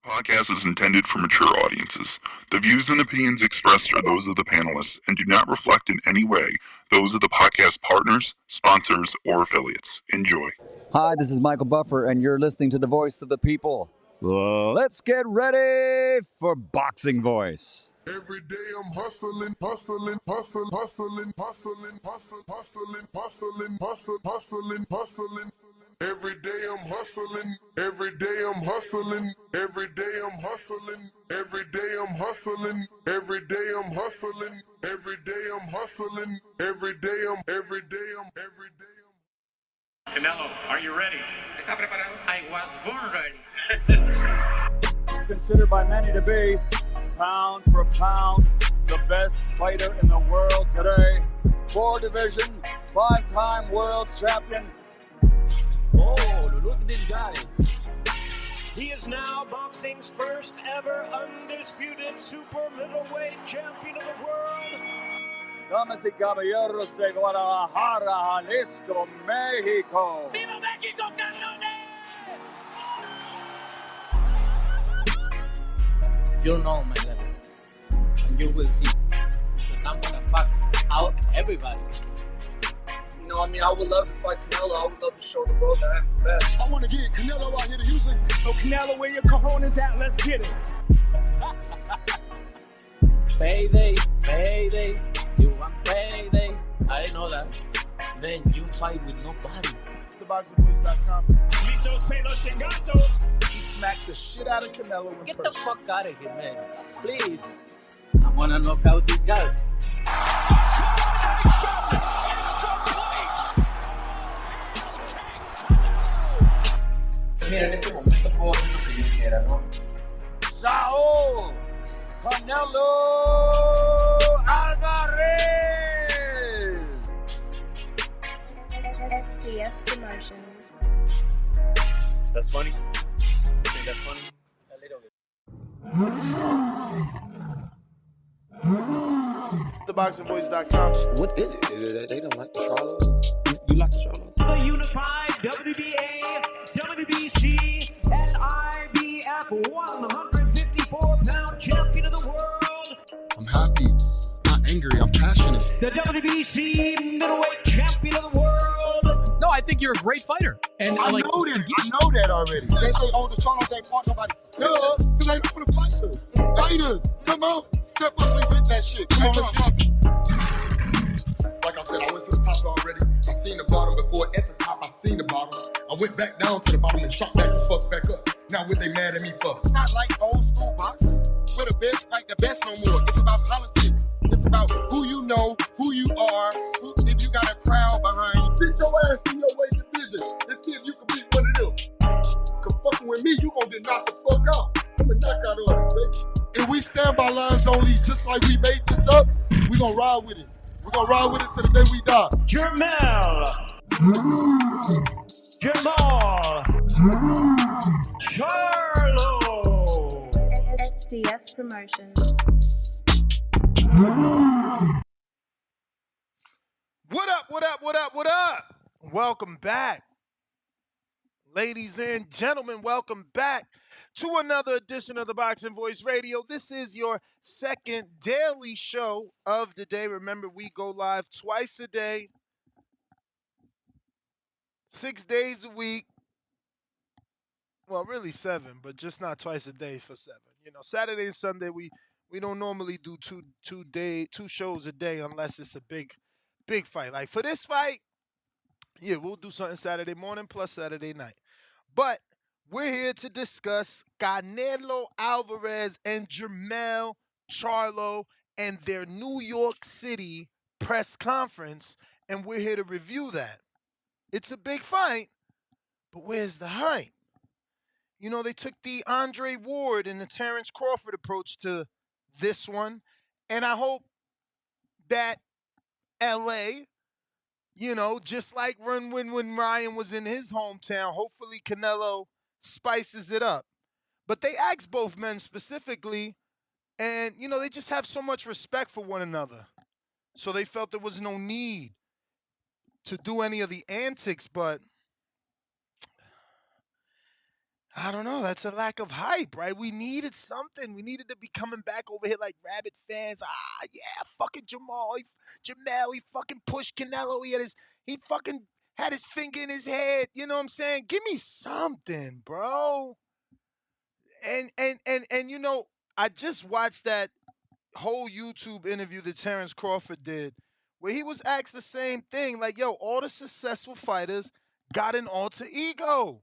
Podcast is intended for mature audiences. The views and opinions expressed are those of the panelists and do not reflect in any way those of the podcast partners, sponsors, or affiliates. Enjoy. Hi, this is Michael Buffer, and you're listening to the Voice of the People. Let's get ready for Boxing Voice. Every day I'm hustling, hustling, hustling, hustling, hustling, hustling, hustling, hustling, hustling, hustling, hustling. Every day I'm hustling, every day I'm hustling, every day I'm hustling, every day I'm hustling, every day I'm hustling, every day I'm hustling, every day I'm, every day I'm, every day I'm. Canelo, are you ready? ¿Está preparado? I was born ready. Considered by many to be, pound for pound, the best fighter in the world today. 4 division, 5-time world champion. Oh, look at this guy. He is now boxing's first ever undisputed super middleweight champion of the world. Damas y caballeros de Guadalajara, Jalisco, Mexico. ¡Viva México, cabrones! You know my level. And you will see. Because I'm gonna fuck out everybody. You know, I would love to fight Canelo. I would love to show the world that I'm the best. I want to get Canelo out here to Houston. So Canelo, where your cojones at? Let's get it. Payday, payday. You want payday. I know that. Then you fight with nobody. TheBoxingVoice.com. Listos, pelos, chingatos. He smacked the shit out of Canelo in Get person. the fuck out of here, man. Please. I wanna knock out this guy. Mira, en este momento puedo hacer lo que yo quiera, ¿no? Saúl Canelo Álvarez. SDS Promotions. That's funny? You think that's funny? A little bit. TheBoxingVoice.com. What is it? Is it that they don't like the Charlos? You like the Charlos? The unified WBA, WBC, and IBF 154-pound champion of the world. I'm happy, not angry, I'm passionate. The WBC middleweight champion of the world. No, I think you're a great fighter. And I know this. I know that already. They say, oh, the Charlos ain't fought nobody. Duh, because they don't want to fight us. Fighters, come on. Step up and win that shit. Come on, let's get it. Like I said, I went to the top already. I seen the bottom before. At the top, I seen the bottom. I went back down to the bottom and shot back the fuck back up. Now what they mad at me for? It's not like old school boxing. We're the best, like the best no more. It's about politics. It's about who you know, who you are, if you got a crowd behind you. Sit your ass in your weight division and see if you can beat one of them. Cause fucking with me, you gonna get knocked the fuck out. I'm a knockout artist, baby. If we stand by lines only, just like we made this up, we gonna ride with it. We gonna ride with it till the day we die. Jermell Charlo. SDS Promotions. What up, what up, what up, what up? Welcome back. Ladies and gentlemen, welcome back to another edition of the Boxing Voice Radio. This is your second daily show of the day. Remember, we go live twice a day, 6 days a week. Well, really 7, but just not twice a day for 7. You know, Saturday and Sunday, we don't normally do two shows a day unless it's a big fight. Like for this fight, yeah, we'll do something Saturday morning plus Saturday night. But we're here to discuss Canelo Álvarez and Jermell Charlo and their New York City press conference, and we're here to review that. It's a big fight, but where's the hype? You know, they took the Andre Ward and the Terrence Crawford approach to this one, and I hope that LA, you know, just like when Ryan was in his hometown, hopefully Canelo spices it up. But they asked both men specifically, and, you know, they just have so much respect for one another. So they felt there was no need to do any of the antics, but I don't know. That's a lack of hype, right? We needed something. We needed to be coming back over here like rabid fans. Yeah, fucking Jermell, he fucking pushed Canelo. He fucking had his finger in his head. You know what I'm saying? Give me something, bro. And you know, I just watched that whole YouTube interview that Terrence Crawford did, where he was asked the same thing. Like, yo, all the successful fighters got an alter ego.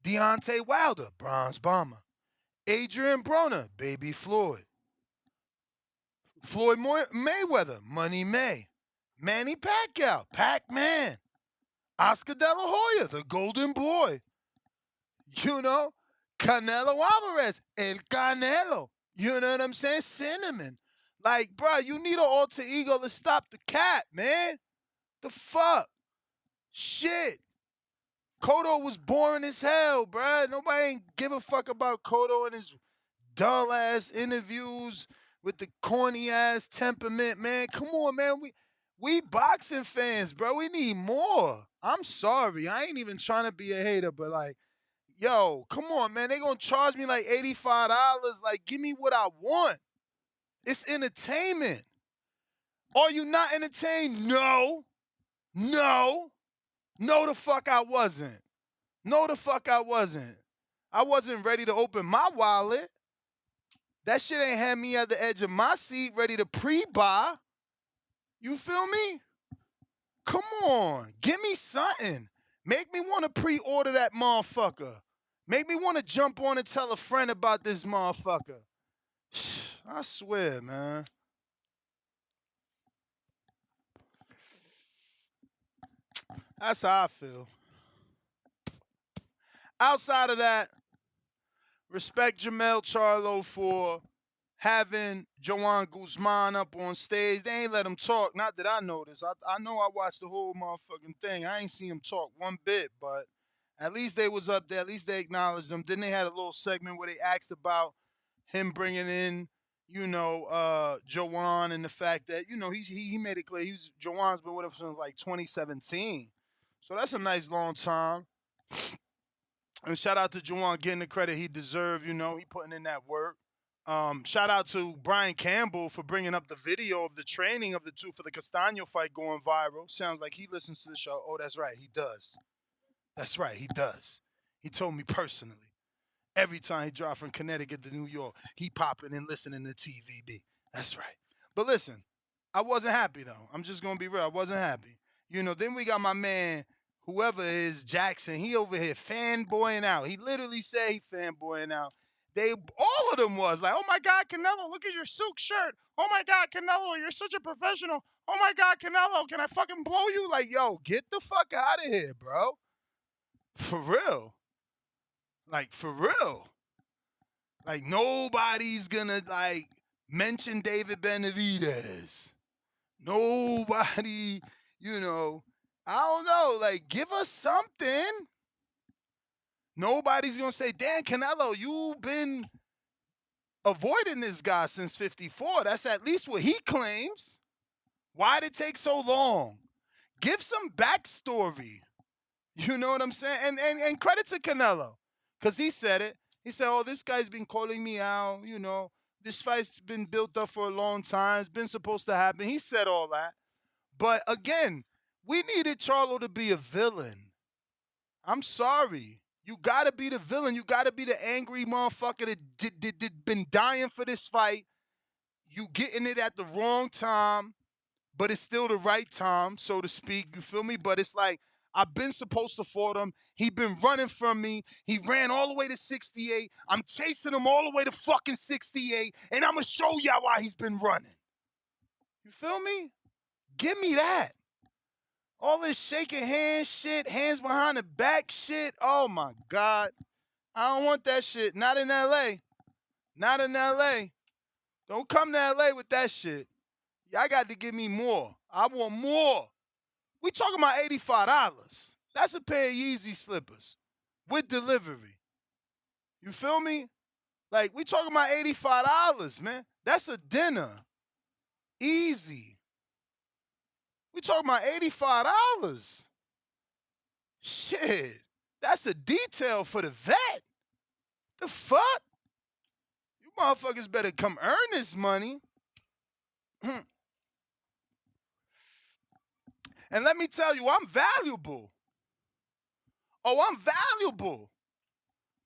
Deontay Wilder, Bronze Bomber. Adrian Broner, Baby Floyd. Floyd Mayweather, Money May. Manny Pacquiao, Pac-Man. Oscar De La Hoya, the Golden Boy. You know, Canelo Álvarez, El Canelo. You know what I'm saying? Cinnamon. Like, bro, you need an alter ego to stop the cat, man. The fuck? Shit. Cotto was boring as hell, bruh. Nobody ain't give a fuck about Cotto and his dull-ass interviews with the corny-ass temperament, man. Come on, man. We boxing fans, bro. We need more. I'm sorry. I ain't even trying to be a hater, but, like, yo, come on, man. They gonna charge me, like, $85. Like, give me what I want. It's entertainment. Are you not entertained? No. No, the fuck I wasn't. No, the fuck I wasn't. I wasn't ready to open my wallet. That shit ain't had me at the edge of my seat ready to pre-buy. You feel me? Come on. Give me something. Make me want to pre-order that motherfucker. Make me want to jump on and tell a friend about this motherfucker. I swear, man. That's how I feel. Outside of that, respect Jermell Charlo for having Joanne Guzman up on stage. They ain't let him talk. Not that I noticed. I know I watched the whole motherfucking thing. I ain't seen him talk one bit, but at least they was up there. At least they acknowledged him. Then they had a little segment where they asked about him bringing in, you know, Joanne and the fact that, you know, he made it clear Joanne's been with him since like 2017. So that's a nice long time. And shout out to Juwan getting the credit he deserved. You know, he putting in that work. Shout out to Brian Campbell for bringing up the video of the training of the two for the Castano fight going viral. Sounds like he listens to the show. Oh, that's right. He does. That's right. He does. He told me personally. Every time he drive from Connecticut to New York, he popping and listening to TVB. That's right. But listen, I wasn't happy, though. I'm just going to be real. I wasn't happy. You know, then we got my man, whoever is Jackson, he over here fanboying out. He literally said he fanboying out. All of them was like, oh my God, Canelo, look at your silk shirt. Oh my God, Canelo, you're such a professional. Oh my God, Canelo, can I fucking blow you? Like, yo, get the fuck out of here, bro. For real. Like, for real. Like, nobody's gonna, like, mention David Benavidez. Nobody, you know, I don't know, like, give us something. Nobody's going to say, damn, Canelo, you've been avoiding this guy since 54. That's at least what he claims. Why did it take so long? Give some backstory. You know what I'm saying? And credit to Canelo, because he said it. He said, oh, this guy's been calling me out. You know, this fight's been built up for a long time. It's been supposed to happen. He said all that. But again, we needed Charlo to be a villain. I'm sorry. You got to be the villain. You got to be the angry motherfucker that been dying for this fight. You getting it at the wrong time, but it's still the right time, so to speak. You feel me? But it's like, I've been supposed to fight him. He been running from me. He ran all the way to 68. I'm chasing him all the way to fucking 68, and I'm going to show y'all why he's been running. You feel me? Give me that. All this shaking hands shit, hands behind the back shit. Oh, my God. I don't want that shit. Not in L.A. Not in L.A. Don't come to L.A. with that shit. Y'all got to give me more. I want more. We talking about $85. That's a pair of Yeezy slippers with delivery. You feel me? Like, we talking about $85, man. That's a dinner. Easy. We talking about $85. Shit. That's a detail for the vet. The fuck? You motherfuckers better come earn this money. And let me tell you, I'm valuable. Oh, I'm valuable.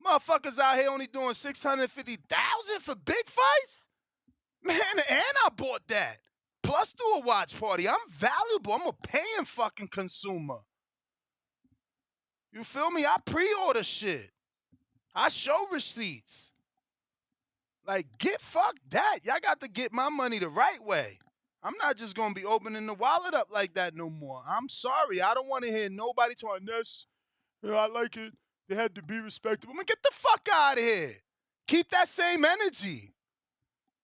Motherfuckers out here only doing $650,000 for big fights? Man, and I bought that. Plus do a watch party. I'm valuable. I'm a paying fucking consumer. You feel me? I pre-order shit. I show receipts. Like, get fuck that. Y'all got to get my money the right way. I'm not just going to be opening the wallet up like that no more. I'm sorry. I don't want to hear nobody talking this. Yeah, I like it. They had to be respectable. Man, get the fuck out of here. Keep that same energy.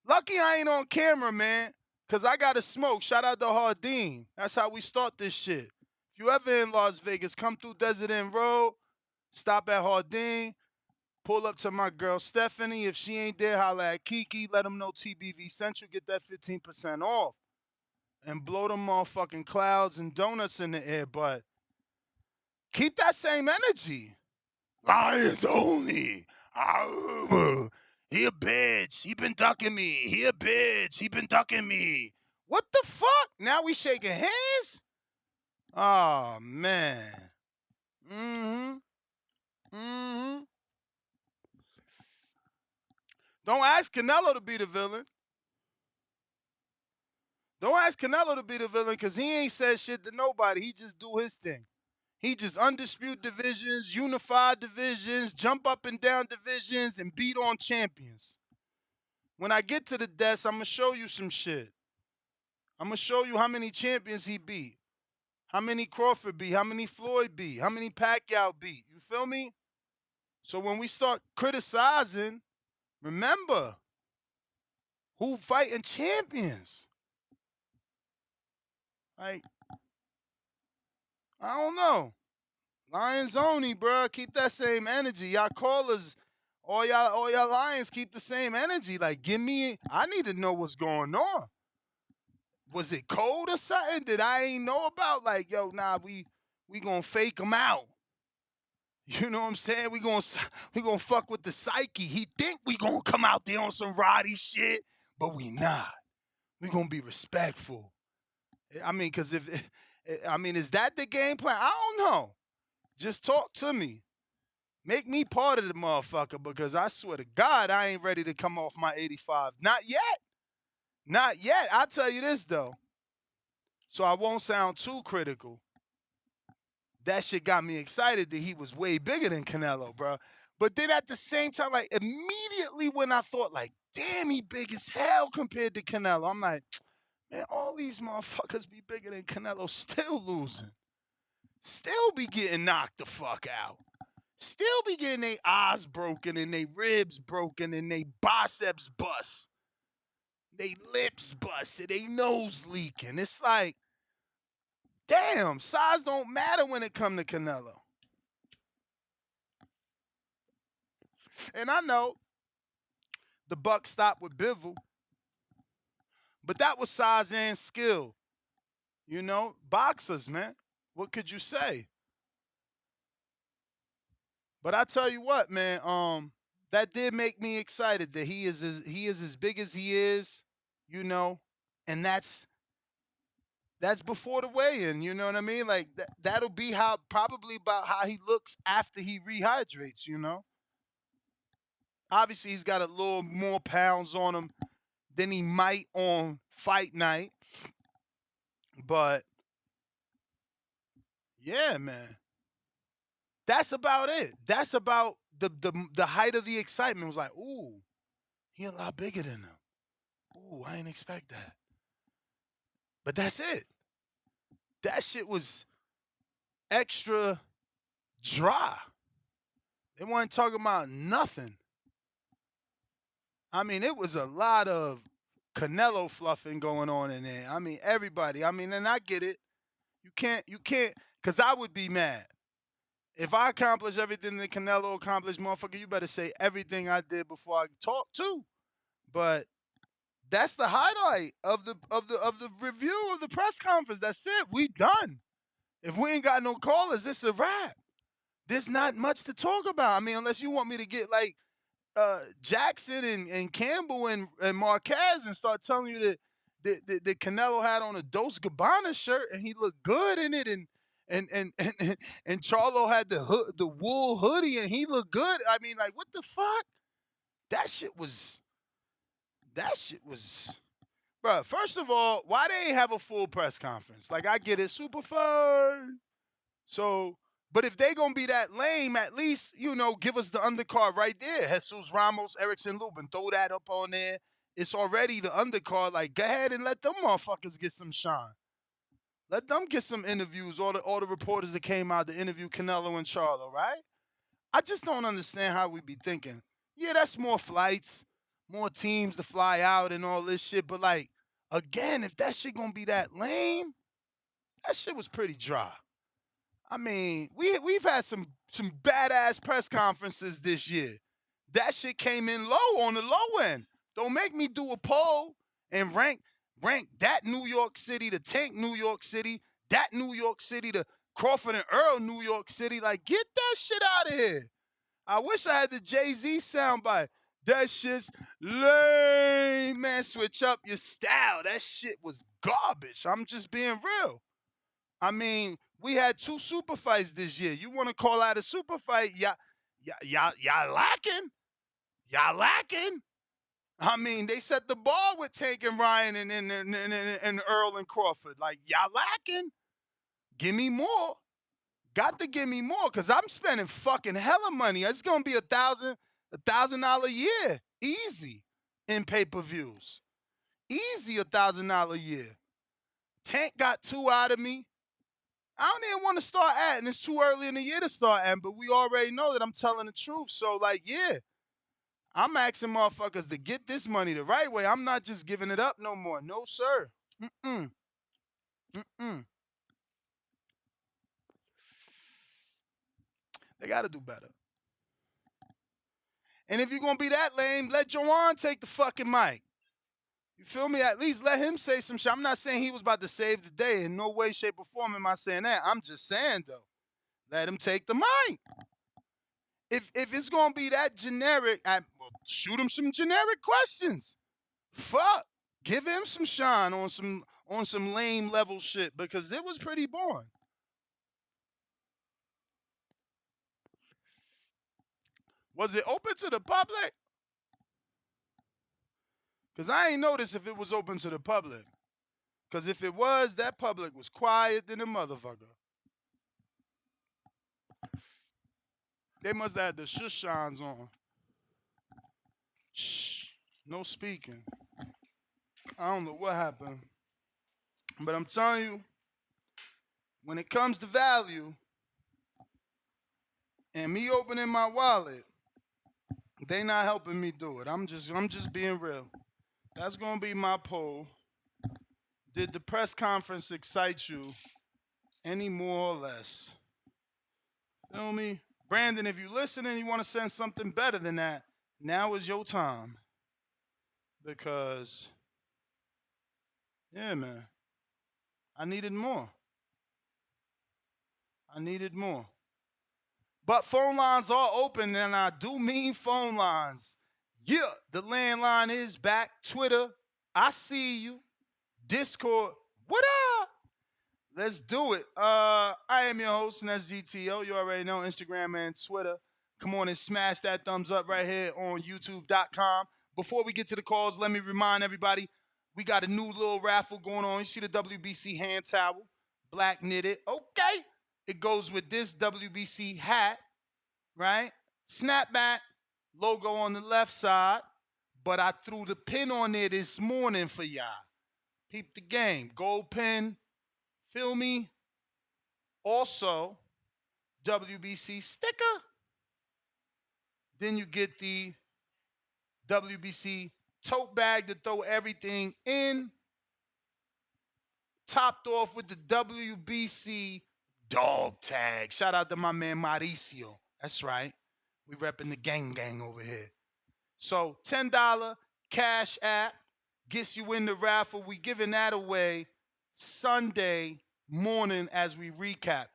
Lucky I ain't on camera, man, because I got to smoke. Shout out to Hardin. That's how we start this shit. If you ever in Las Vegas, come through Desert Inn Road, stop at Hardin, pull up to my girl Stephanie. If she ain't there, holla at Kiki. Let them know TBV sent you. Get that 15% off. And blow them motherfucking clouds and donuts in the air, but keep that same energy. Lions only. Oh, he a bitch. He been ducking me. He a bitch. He been ducking me. What the fuck? Now we shaking hands? Oh, man. Don't ask Canelo to be the villain. Don't ask Canelo to be the villain because he ain't said shit to nobody. He just do his thing. He just undisputed divisions, unified divisions, jump up and down divisions, and beat on champions. When I get to the desk, I'm going to show you some shit. I'm going to show you how many champions he beat, how many Crawford beat, how many Floyd beat, how many Pacquiao beat. You feel me? So when we start criticizing, remember who fighting champions. Like, I don't know. Lions only, bro. Keep that same energy. Y'all callers, all y'all Lions keep the same energy. Like, give me, I need to know what's going on. Was it cold or something that I ain't know about? Like, yo, nah, we gonna fake him out. You know what I'm saying? We gonna fuck with the psyche. He think we gonna come out there on some Roddy shit, but we not. We gonna be respectful. I mean, because is that the game plan? I don't know. Just talk to me. Make me part of the motherfucker because I swear to God, I ain't ready to come off my 85. Not yet. Not yet. I'll tell you this, though. So I won't sound too critical. That shit got me excited that he was way bigger than Canelo, bro. But then at the same time, like, immediately when I thought, like, damn, he big as hell compared to Canelo, I'm like, man, all these motherfuckers be bigger than Canelo, still losing. Still be getting knocked the fuck out. Still be getting their eyes broken and their ribs broken and their biceps bust. They lips busted, they nose leaking. It's like, damn, size don't matter when it come to Canelo. And I know the buck stopped with Bivol, but that was size and skill. You know, boxers, man. What could you say? But I tell you what, man, that did make me excited that he is as big as he is, you know, and that's before the weigh-in, you know what I mean? Like that'll be probably about how he looks after he rehydrates, you know. Obviously, he's got a little more pounds on him than he might on fight night, but yeah, man. That's about it. That's about the height of the excitement. It was like, ooh, he a lot bigger than him. Ooh, I didn't expect that. But that's it. That shit was extra dry. They weren't talking about nothing. I mean, it was a lot of Canelo fluffing going on in there. I mean, everybody. I mean, and I get it. You can't, because I would be mad. If I accomplish everything that Canelo accomplished, motherfucker, you better say everything I did before I talk too. But that's the highlight of the review of the press conference. That's it. We done. If we ain't got no callers, it's a wrap. There's not much to talk about. I mean, unless you want me to get like Jackson and Campbell and Marquez and start telling you that Canelo had on a Dos Gabbana shirt and he looked good in it, and Charlo had the wool hoodie and he looked good. I mean, like, what the fuck? That shit was, bro. First of all, why they ain't have a full press conference? Like, I get it, super fun. So, but if they gonna be that lame, at least, give us the undercard right there. Jesus Ramos, Erickson Lubin, throw that up on there. It's already the undercard. Like, go ahead and let them motherfuckers get some shine. Let them get some interviews. All the reporters that came out to interview Canelo and Charlo, right? I just don't understand how we be thinking. Yeah, that's more flights, more teams to fly out and all this shit. But, like, again, if that shit gonna be that lame, that shit was pretty dry. I mean, we've had some badass press conferences this year. That shit came in low on the low end. Don't make me do a poll and rank that New York City to Tank New York City, that New York City to Crawford and Earl New York City. Like, get that shit out of here. I wish I had the Jay-Z soundbite. That shit's lame, man. Switch up your style. That shit was garbage. I'm just being real. I mean, we had 2 super fights this year. You want to call out a super fight? Y'all lacking. Y'all lacking. I mean, they set the bar with Tank and Ryan and Earl and Crawford. Like, y'all lacking. Give me more. Got to give me more, because I'm spending fucking hella money. It's going to be $1,000 a year. Easy in pay-per-views. Easy $1,000 a year. Tank got 2 out of me. I don't even want to start adding. It's too early in the year to start adding, but we already know that I'm telling the truth. So, like, yeah, I'm asking motherfuckers to get this money the right way. I'm not just giving it up no more. No, sir. They got to do better. And if you're going to be that lame, let Joanne take the fucking mic. You feel me? At least let him say some shit. I'm not saying he was about to save the day. In no way, shape, or form am I saying that. I'm just saying, though, let him take the mic. If it's going to be that generic, well, shoot him some generic questions. Fuck. Give him some shine on some lame level shit, because it was pretty boring. Was it open to the public? Because I ain't noticed if it was open to the public. Because if it was, that public was quiet than a motherfucker. They must have had the shush shines on. Shh. No speaking. I don't know what happened. But I'm telling you, when it comes to value and me opening my wallet, they not helping me do it. I'm just being real. That's going to be my poll. Did the press conference excite you any more or less? Feel me? Brandon, if you listen and you want to send something better than that, now is your time. Because, yeah, man, I needed more. But phone lines are open, and I do mean phone lines. Yeah, the landline is back. Twitter, I see you. Discord, what up? Let's do it. I am your host, and that's GTO. You already know, Instagram and Twitter. Come on and smash that thumbs up right here on YouTube.com. Before we get to the calls, let me remind everybody, we got a new little raffle going on. You see the WBC hand towel, black knitted. Okay. It goes with this WBC hat, right? Snapback, logo on the left side. But I threw the pin on there this morning for y'all. Peep the game. Gold pin. Feel me? Also, WBC sticker. Then you get the WBC tote bag to throw everything in. Topped off with the WBC dog tag. Shout out to my man Mauricio. That's right. We repping the gang over here. So $10 cash app gets you in the raffle. We giving that away Sunday morning as we recap.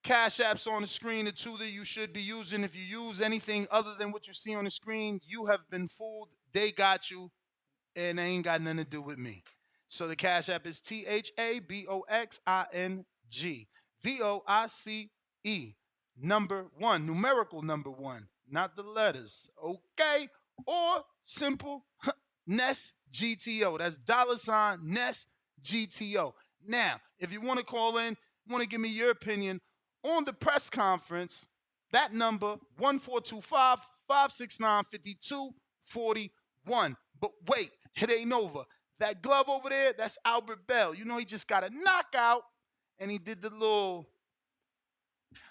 Cash apps on the screen, the two that you should be using. If you use anything other than what you see on the screen, you have been fooled. They got you, and they ain't got nothing to do with me. So the Cash App is THABOXING VOICE number one, numerical number one, not the letters, okay? Or simple Nest GTO. That's $Nest GTO. Now, if you want to call in, want to give me your opinion on the press conference, that number 1425-569-5241. But wait, it ain't over. That glove over there, that's Albert Bell. You know, he just got a knockout, and he did the little,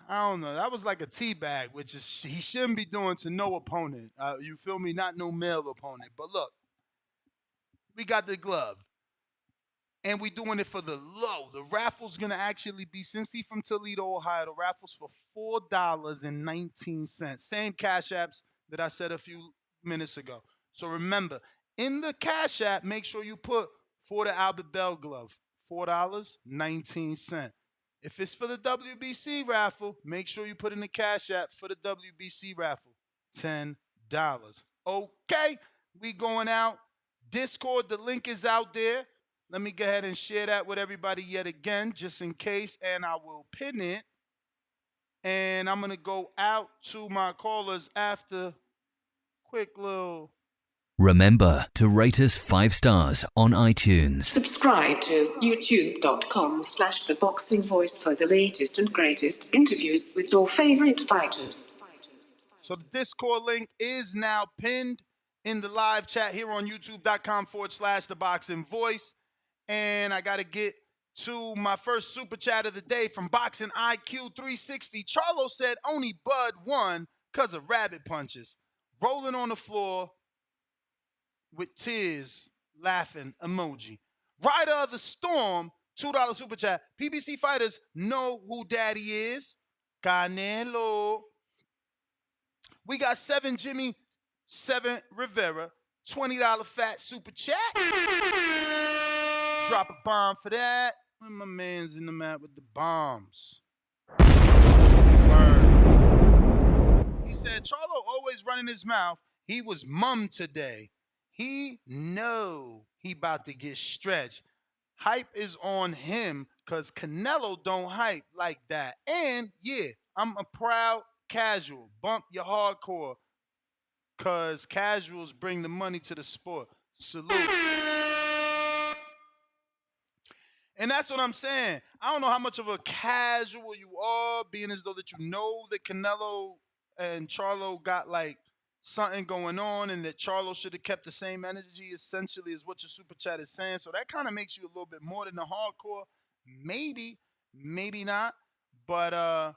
I don't know, that was like a teabag, which is he shouldn't be doing to no opponent. You feel me? Not no male opponent. But look, we got the glove. And we doing it for the low. The raffle's going to actually be, since he from Toledo, Ohio, the raffle's for $4.19. Same Cash Apps that I said a few minutes ago. So remember, in the Cash App, make sure you put for the Albert Bell glove, $4.19. If it's for the WBC raffle, make sure you put in the Cash App for the WBC raffle, $10. Okay, we going out. Discord, the link is out there. Let me go ahead and share that with everybody yet again, just in case, and I will pin it. And I'm going to go out to my callers after. Quick little. Remember to rate us 5 stars on iTunes. Subscribe to youtube.com/theboxingvoice for the latest and greatest interviews with your favorite fighters. So the Discord link is now pinned in the live chat here on youtube.com/theboxingvoice. And I got to get to my first super chat of the day from Boxing IQ 360. Charlo said only Bud won because of rabbit punches. Rolling on the floor with tears, laughing emoji. Rider of the Storm, $2 super chat. PBC fighters know who daddy is. Canelo. We got 7 Jimmy, 7 Rivera, $20 fat super chat. Drop a bomb for that. When my man's in the mat with the bombs. Word. He said, Charlo always running his mouth. He was mum today. He know he about to get stretched. Hype is on him because Canelo don't hype like that. And, yeah, I'm a proud casual. Bump your hardcore because casuals bring the money to the sport. Salute. And that's what I'm saying. I don't know how much of a casual you are, being as though that you know that Canelo and Charlo got like something going on and that Charlo should have kept the same energy essentially is what your super chat is saying. So that kind of makes you a little bit more than a hardcore. Maybe, maybe not. But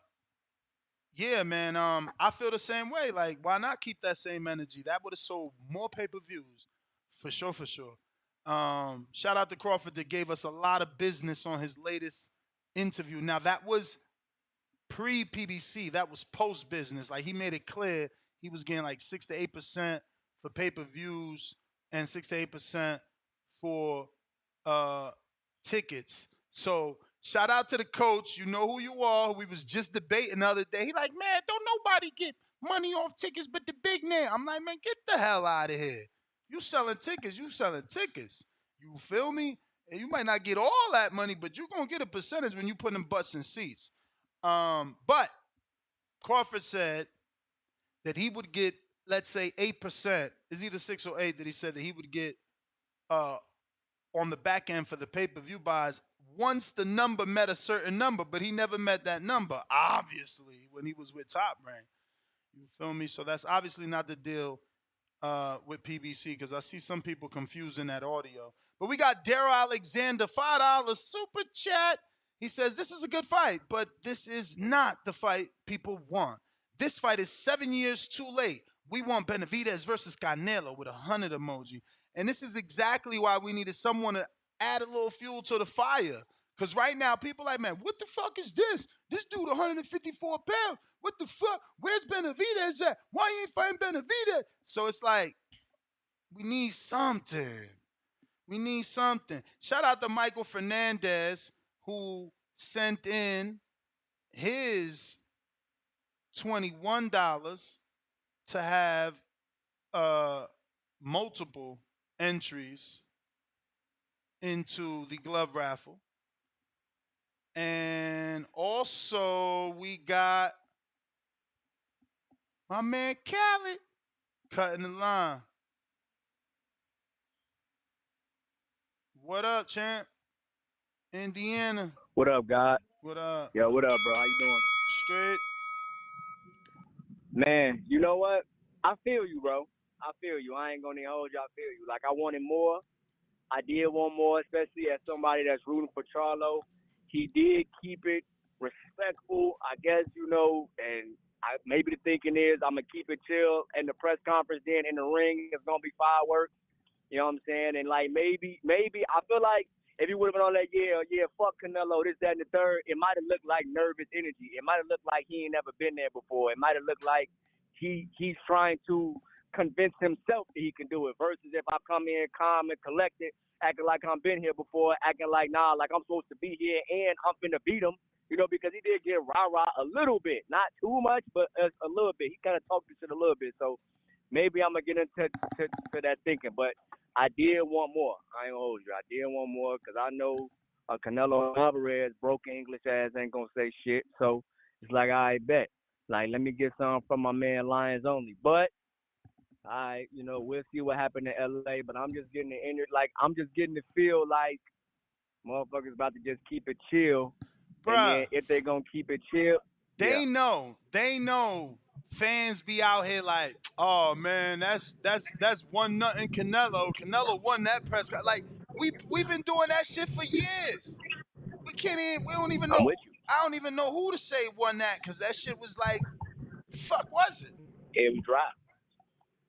yeah, man, I feel the same way. Like, why not keep that same energy? That would have sold more pay-per-views. For sure, for sure. Shout out to Crawford that gave us a lot of business on his latest interview. Now, that was pre-PBC. That was post-business. Like, he made it clear he was getting like 6 to 8% for pay-per-views and 6 to 8% for tickets. So, shout out to the coach. You know who you are. We was just debating the other day. He like, man, don't nobody get money off tickets but the big name. I'm like, man, get the hell out of here. You selling tickets, you selling tickets. You feel me? And you might not get all that money, but you're going to get a percentage when you put them butts in seats. But Crawford said that he would get, let's say, 8%. It's either 6 or 8 that he said that he would get on the back end for the pay-per-view buys once the number met a certain number, but he never met that number, obviously, when he was with Top Rank. You feel me? So that's obviously not the deal with PBC, because I see some people confusing that audio. But we got Daryl Alexander, $5 super chat. He says, this is a good fight, but this is not the fight people want. This fight is 7 years too late. We want Benavidez versus Canelo with a 100 emoji. And this is exactly why we needed someone to add a little fuel to the fire. Because right now, people are like, man, what the fuck is this? This dude 154 pounds. What the fuck? Where's Benavidez at? Why you ain't fighting Benavidez? So it's like, we need something. We need something. Shout out to Michael Fernandez, who sent in his $21 to have multiple entries into the glove raffle. And also we got my man Khaled cutting the line. What up, champ? Indiana. What up, God? What up? Yo, what up, bro? How you doing? Straight. Man, you know what? I feel you, bro. I feel you. I ain't gonna even hold you. I feel you. Like, I wanted more. I did want more, especially as somebody that's rooting for Charlo. He did keep it respectful, I guess, and maybe the thinking is I'm going to keep it chill in the press conference, then in the ring, it's going to be fireworks. You know what I'm saying? And, like, maybe, I feel like if he would have been on that, fuck Canelo, this, that, and the third, it might have looked like nervous energy. It might have looked like he ain't never been there before. It might have looked like he's trying to convince himself that he can do it versus if I come in calm and collected, acting like I've been here before, acting like, nah, like I'm supposed to be here and I'm finna beat him, because he did get rah-rah a little bit. Not too much, but a little bit. He kind of talked this shit a little bit. So maybe I'm going to get into to that thinking. But I did want more. I ain't gonna hold you. I did want more because I know Canelo Álvarez, broken English ass, ain't going to say shit. So it's like, I bet. Like, let me get some from my man Lions Only. But we'll see what happened in LA, but I'm just getting I'm just getting the feel like motherfuckers about to just keep it chill. Bruh. And then if they gonna keep it chill, they know fans be out here like, oh man, that's 1-0 Canelo. Canelo won that press. Like we've been doing that shit for years. We don't even know. I don't even know who to say won that because that shit was like, the fuck was it? It was dry.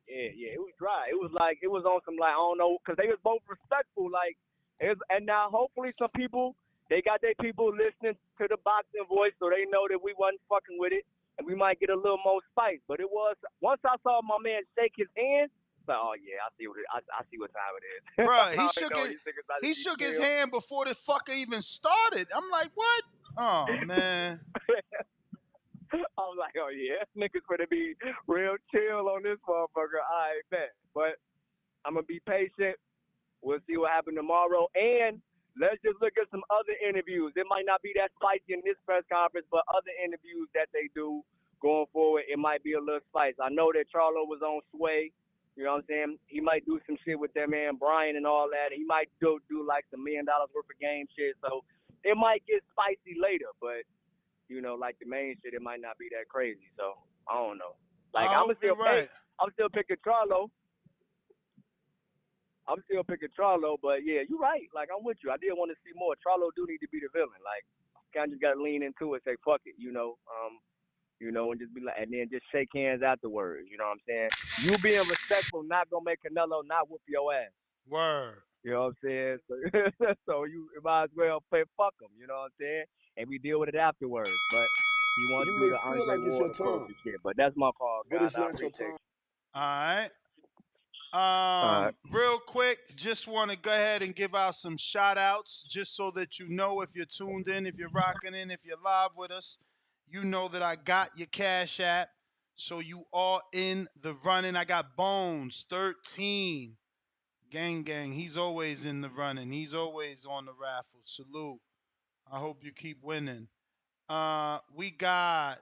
Yeah, it was dry. It was like, it was on some, like, I don't know, because they was both respectful, like, and now hopefully some people, they got their people listening to the boxing voice so they know that we wasn't fucking with it, and we might get a little more spice. But it was, once I saw my man shake his hand, like, oh yeah, I see what time it is. Bro, he shook his hand before the fucker even started. I'm like, what? Oh, man. I'm like, oh yeah, niggas gonna be real chill on this motherfucker. I bet. But I'm gonna be patient. We'll see what happens tomorrow. And let's just look at some other interviews. It might not be that spicy in this press conference, but other interviews that they do going forward, it might be a little spice. I know that Charlo was on Sway. You know what I'm saying? He might do some shit with that man Brian and all that. He might do like some $1 million worth of game shit. So it might get spicy later, but like the main shit, it might not be that crazy. So I don't know. Like I'm still picking Charlo. But yeah, you're right. Like I'm with you. I did want to see more. Charlo do need to be the villain. Like kind of just gotta lean into it, say fuck it, and just be like, and then just shake hands afterwards. You know what I'm saying? You being respectful not gonna make Canelo not whoop your ass. Word. You know what I'm saying? So you might as well play fuck him. You know what I'm saying? And we deal with it afterwards. But he wants to do the Andre like it's Ward your approach time, and shit. But that's my call, but guys. it's not your time. All right. Real quick, just want to go ahead and give out some shout outs just so that you know if you're tuned in, if you're rocking in, if you're live with us, you know that I got your Cash App. So you are in the running. I got Bones 13. Gang. He's always in the running. He's always on the raffle. Salute. I hope you keep winning. We got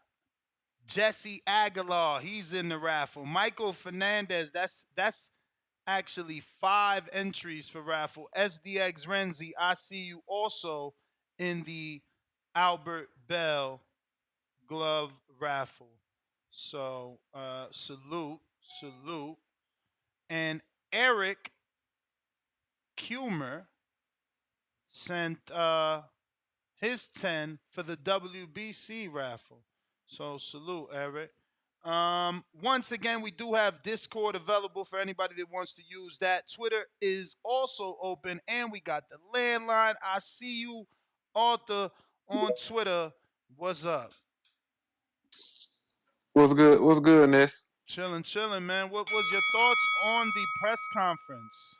Jesse Aguilar. He's in the raffle. Michael Fernandez. That's actually 5 entries for raffle. SDX Renzi. I see you also in the Albert Bell glove raffle. So salute. And Eric Kumer sent his 10 for the WBC raffle. So salute, Eric. Once again, we do have Discord available for anybody that wants to use that. Twitter is also open, and we got the landline. I see you, Arthur, on Twitter. What's up? What's good? What's good, Ness? Chilling, man. What was your thoughts on the press conference?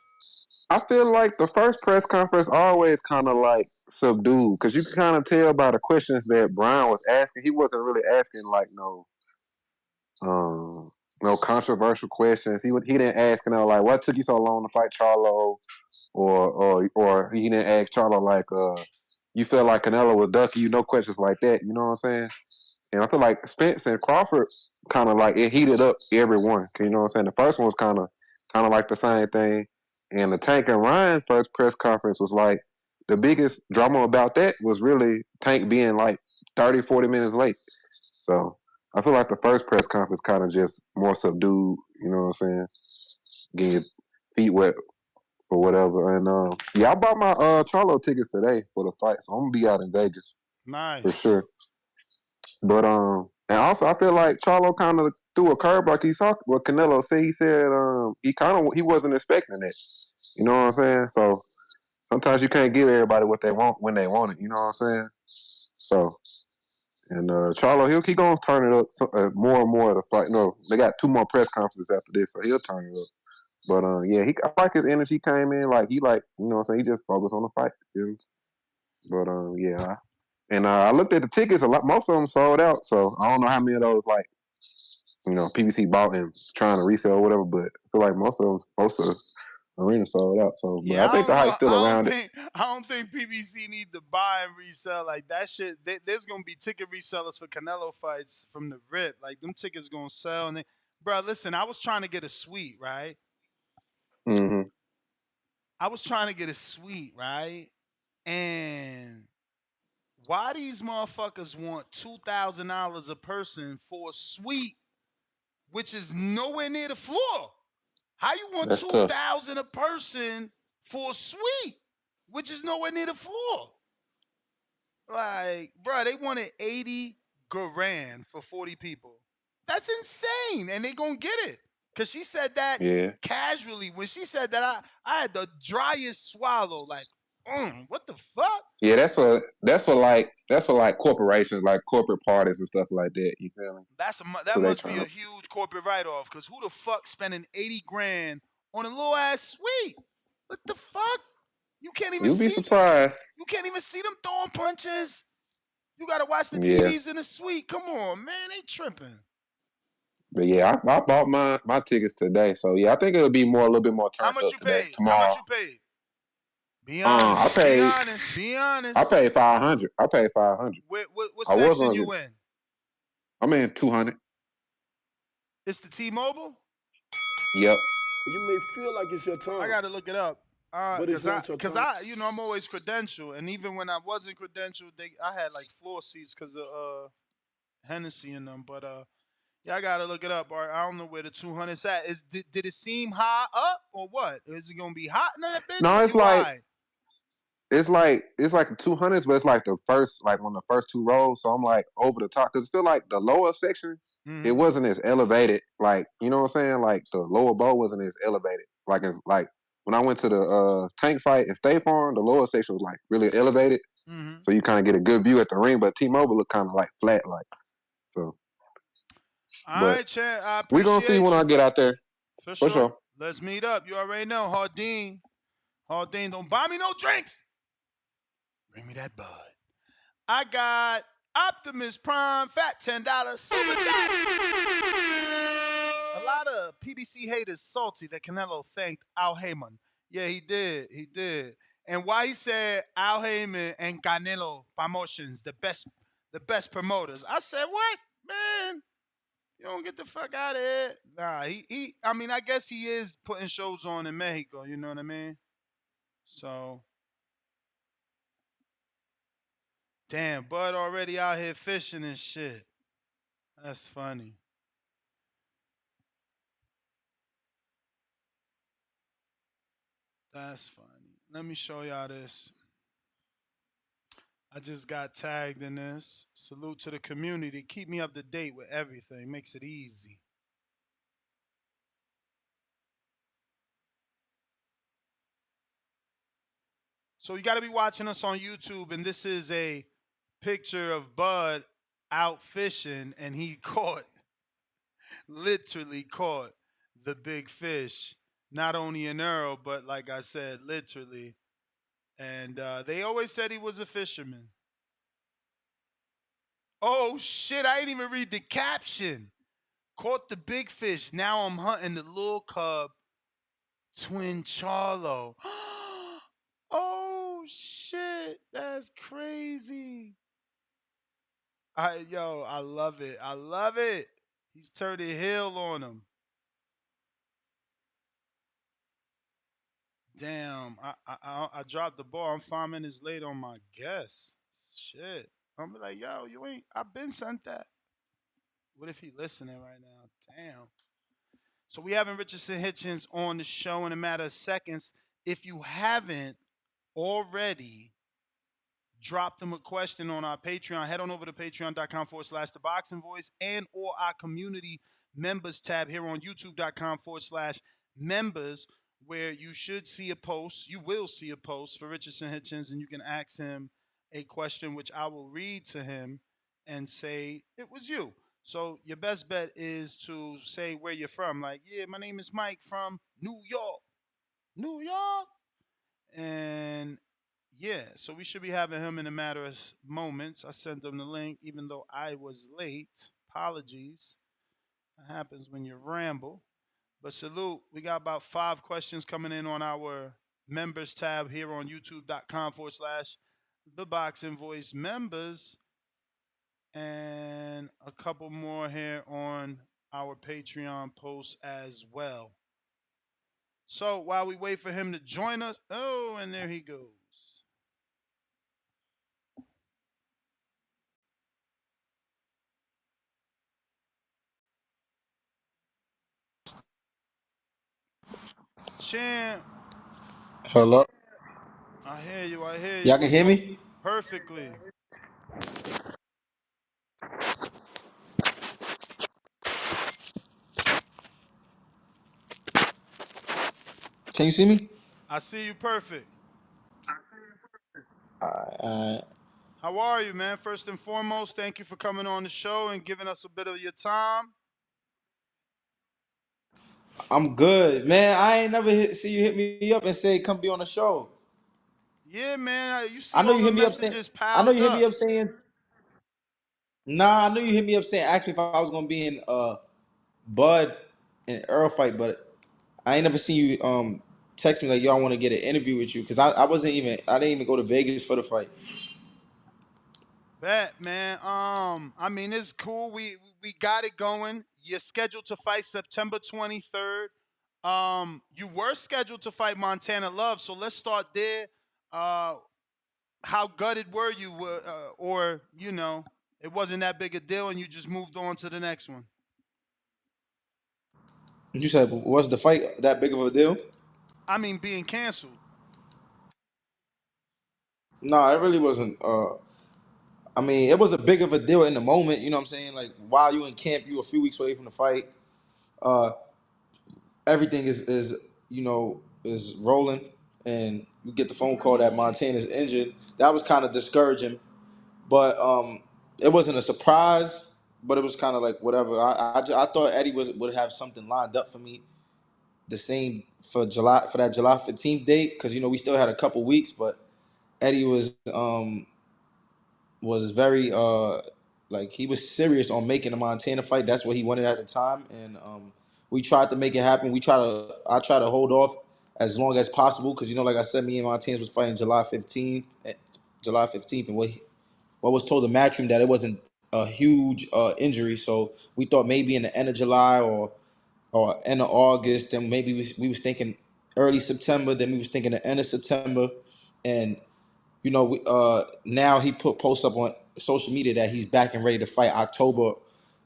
I feel like the first press conference always kind of like subdued because you can kind of tell by the questions that Brian was asking. He wasn't really asking like um, no controversial questions. He didn't ask like what took you so long to fight Charlo, or he didn't ask Charlo like you feel like Canelo was ducking you, no questions like that. You know what I'm saying? And I feel like Spence and Crawford kind of like it heated up every one. You know what I'm saying? The first one was kind of like the same thing. And the Tank and Ryan first press conference was like the biggest drama about that was really Tank being like 30, 40 minutes late. So I feel like the first press conference kind of just more subdued, you know what I'm saying? Getting your feet wet or whatever. And yeah, I bought my Charlo tickets today for the fight, so I'm gonna be out in Vegas. Nice. For sure. But and also I feel like Charlo kind of threw a curve like he saw what Canelo said. He said he wasn't expecting it. You know what I'm saying? So sometimes you can't give everybody what they want when they want it. You know what I'm saying? So and Charlo he gonna turn it up more and more to fight. No, they got 2 more press conferences after this, so he'll turn it up. But yeah, I like his energy came in like he like you know what I'm saying. He just focused on the fight. You know? But yeah. And I looked at the tickets. Most of them sold out. So I don't know how many of those like PBC bought and trying to resell or whatever. But I feel like most of the arena sold out. So, but Yeah, I think the hype's still around it. I don't think PBC need to buy and resell like that shit. There's gonna be ticket resellers for Canelo fights from the rip. Like them tickets gonna sell. And bro, listen, I was trying to get a suite, right? Mm-hmm. I was trying to get a suite, right? And why these motherfuckers want $2,000 a person for a suite, which is nowhere near the floor? How you want $2,000 a person for a suite, which is nowhere near the floor? Like, bro, they wanted $80 grand for 40 people. That's insane, and they gonna get it. Cause she said that casually. When she said that, I had the driest swallow. Like, what the fuck? Yeah, that's for like corporations, like corporate parties and stuff like that. You feel me? That must be a huge corporate write-off. Cause who the fuck spending 80 grand on a little ass suite? What the fuck? You can't even see. You'll be surprised. You can't even see them throwing punches. You gotta watch the TVs in the suite. Come on, man, they tripping. But yeah, I bought my tickets today, so yeah, I think it'll be a little bit more turned up today. Tomorrow. How much you paid? Be honest. Be honest. I paid $500. I paid $500. What section you in? I'm in 200. It's the T-Mobile? Yep. You may feel like it's your time. I gotta look it up. But it's not your time. Because I'm always credentialed, and even when I wasn't credentialed, I had like floor seats because of Hennessy in them. But yeah, I gotta look it up. Art. I don't know where the 200's at. Did it seem high up or what? Is it gonna be hot in that bitch? No, it's like the 200s, but it's like the first, like on the first 2 rows. So I'm like over the top because I feel like the lower section, it wasn't as elevated. Like you know what I'm saying? Like the lower bowl wasn't as elevated. Like when I went to the Tank fight in State Farm, the lower section was like really elevated. So you kind of get a good view at the ring. But T-Mobile looked kind of like flat, like so. All right, Chad. I appreciate we're gonna see when I get out there. For sure. Let's meet up. You already know, Hardin, don't buy me no drinks. Bring me that bud. I got Optimus Prime, fat $10 super chat. A lot of PBC haters salty that Canelo thanked Al Heyman. Yeah, he did. He did. And why he said Al Heyman and Canelo promotions, the best promoters. I said, what, man? You don't get the fuck out of here. Nah, I mean, I guess he is putting shows on in Mexico, you know what I mean? So, damn, Bud already out here fishing and shit. That's funny. That's funny. Let me show y'all this. I just got tagged in this. Salute to the community. Keep me up to date with everything. Makes it easy. So you got to be watching us on YouTube, and this is a picture of Bud out fishing, and he literally caught the big fish. not only an Earl, but like I said, literally. And they always said he was a fisherman. Oh shit! I didn't even read the caption. Caught the big fish. Now I'm hunting the little cub, twin Charlo. Oh shit! That's crazy. I love it. I love it. He's turning heel on him. Damn, I dropped the ball. I'm 5 minutes late on my guess. Shit. I'm like, yo, you ain't. I've been sent that. What if he listening right now? Damn. So we having Richardson Hitchens on the show in a matter of seconds. If you haven't already, drop them a question on our Patreon. Head on over to patreon.com/The Boxing Voice and or our community members tab here on youtube.com/members, where you should see a post. You will see a post for Richardson Hitchens, and you can ask him a question, which I will read to him and say it was you. So your best bet is to say where you're from. Like, yeah, my name is Mike from New York. New York. And yeah, so we should be having him in a matter of moments. I sent him the link, even though I was late. Apologies. That happens when you ramble. But salute. We got about 5 questions coming in on our members tab here on youtube.com/The Boxing Voice members. And a couple more here on our Patreon post as well. So while we wait for him to join us, oh, and there he goes. Champ. Hello. I hear you. I hear you. Y'all can hear me? Perfectly. Can you see me? I see you perfect. Alright. How are you, man? First and foremost, thank you for coming on the show and giving us a bit of your time. I'm good, man. I ain't never see you hit me up and say come be on the show. Yeah, man. You see I know all you the hit me up saying. messages I know piled you hit me up. up saying. Nah, I know you hit me up saying ask me if I was gonna be in Bud and Earl fight, but I ain't never seen you text me like y'all want to get an interview with you because I didn't even go to Vegas for the fight. Bet, man. I mean, it's cool. We got it going. You're scheduled to fight September 23rd. You were scheduled to fight Montana Love, so let's start there. How gutted were you, or it wasn't that big a deal, and you just moved on to the next one? You said was the fight that big of a deal? I mean, being canceled. No, it really wasn't. I mean, it was a big of a deal in the moment. You know what I'm saying? Like while you in camp, you a few weeks away from the fight. Uh, everything is rolling, and you get the phone call that Montana's injured. That was kind of discouraging, but it wasn't a surprise. But it was kind of like whatever. I thought Eddie would have something lined up for me, the same for that July 15th date, because we still had a couple weeks, but Eddie was very like he was serious on making the Montana fight. That's what he wanted at the time, and we tried to make it happen. I try to hold off as long as possible because like I said, me and Montana was fighting July 15th, and what was told the matchroom that it wasn't a huge injury, so we thought maybe in the end of July or end of August, then maybe we was thinking early September, then we was thinking the end of September, and now he put posts up on social media that he's back and ready to fight October,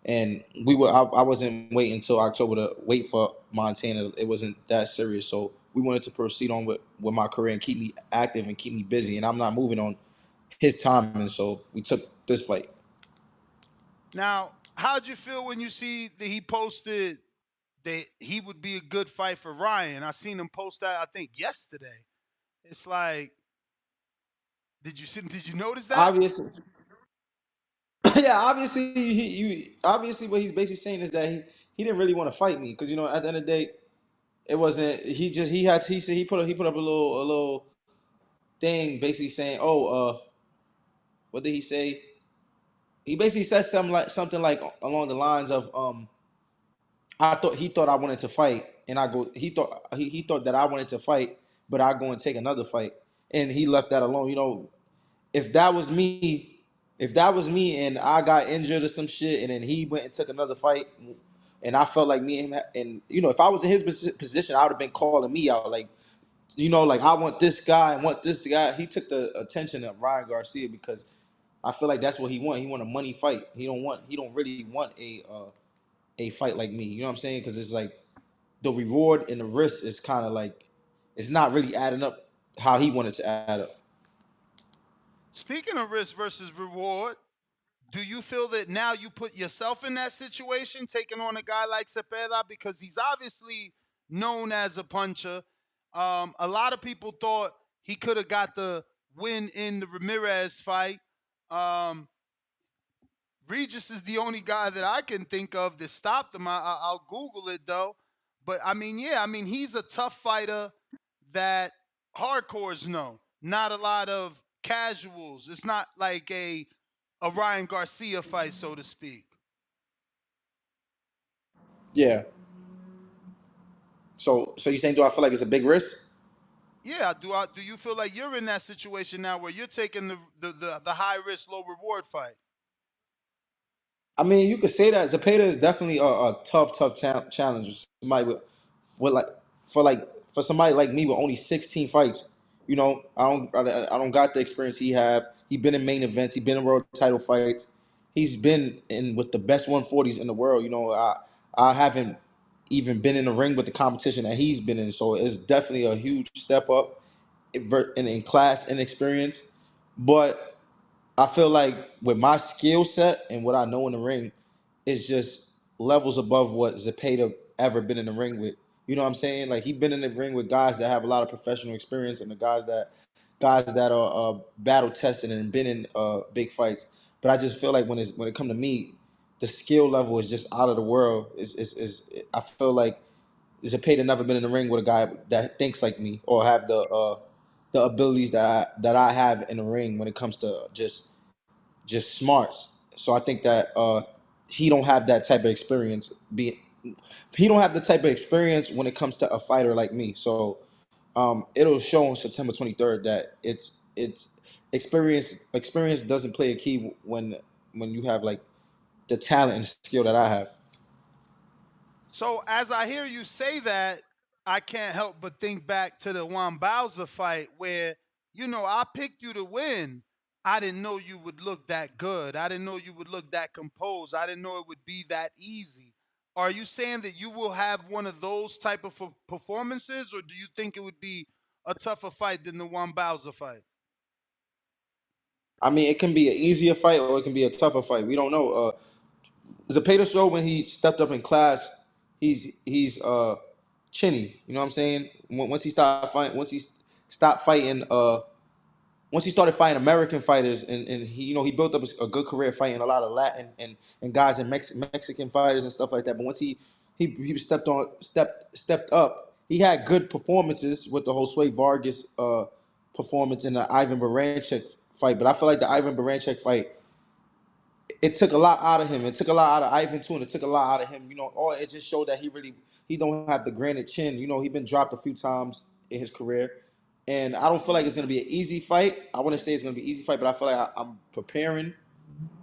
and I wasn't waiting until October to wait for Montana. It wasn't that serious, so we wanted to proceed on with my career and keep me active and keep me busy, and I'm not moving on his time, and so we took this fight. Now, how'd you feel when you see that he posted that he would be a good fight for Ryan? I seen him post that, I think, yesterday. It's like, did you notice that? Obviously, yeah. Obviously, obviously what he's basically saying is that he didn't really want to fight me because at the end of the day, It wasn't. He said he put up a little thing basically saying, oh, what did he say? He basically said something like along the lines of he thought I wanted to fight, and I go he thought that I wanted to fight, but I go and take another fight, and he left that alone. If that was me, and I got injured or some shit, and then he went and took another fight, and I felt like me and him, and if I was in his position, I would have been calling me out, like, like I want this guy, I want this guy. He took the attention of Ryan Garcia because I feel like that's what he want. He want a money fight. He don't really want a fight like me. You know what I'm saying? Because it's like the reward and the risk is kind of like it's not really adding up how he wanted to add up. Speaking of risk versus reward, do you feel that now you put yourself in that situation, taking on a guy like Cepeda, because he's obviously known as a puncher? A lot of people thought he could have got the win in the Ramirez fight. Regis is the only guy that I can think of that stopped him. I'll Google it though. But he's a tough fighter that hardcores know. Not a lot of casuals. It's not like a Ryan Garcia fight, so to speak. Yeah. So you saying, do I feel like it's a big risk? Yeah. Do you feel like you're in that situation now where you're taking the high risk, low reward fight? I mean, you could say that Zepeda is definitely a tough challenge. Somebody for somebody like me with only 16 fights. I don't got the experience he have. He been in main events. He been in world title fights. He's been in with the best 140s in the world. I haven't even been in the ring with the competition that he's been in. So it's definitely a huge step up in class and experience. But I feel like with my skill set and what I know in the ring, it's just levels above what Zepeda ever been in the ring with. You know what I'm saying? Like, he been in the ring with guys that have a lot of professional experience and the guys that are battle tested and been in big fights. But I just feel like when it come to me, the skill level is just out of the world. I feel like Zepeda never been in the ring with a guy that thinks like me or have the abilities that I have in the ring when it comes to just smarts. So I think that he don't have that type of experience. He don't have the type of experience when it comes to a fighter like me. So it'll show on September 23rd that it's experience. Experience doesn't play a key when you have like the talent and skill that I have. So as I hear you say that, I can't help but think back to the Juan Bowser fight where, I picked you to win. I didn't know you would look that good. I didn't know you would look that composed. I didn't know it would be that easy. Are you saying that you will have one of those type of performances, or do you think it would be a tougher fight than the Juan Bowser fight? I mean, it can be an easier fight or it can be a tougher fight. We don't know. Zepeda showed when he stepped up in class, he's chinny. You know what I'm saying? Once he stopped fighting, once he started fighting American fighters, and he built up a good career fighting a lot of Latin and guys and Mexican fighters and stuff like that. But once he stepped up, he had good performances with the Josue Vargas performance in the Ivan Baranchik fight. But I feel like the Ivan Baranchik fight, it took a lot out of him. It took a lot out of Ivan too, and it took a lot out of him. It just showed that he don't have the granite chin. He been dropped a few times in his career, and I don't feel like it's gonna be an easy fight. I want to say it's gonna be an easy fight, but I feel like I'm preparing,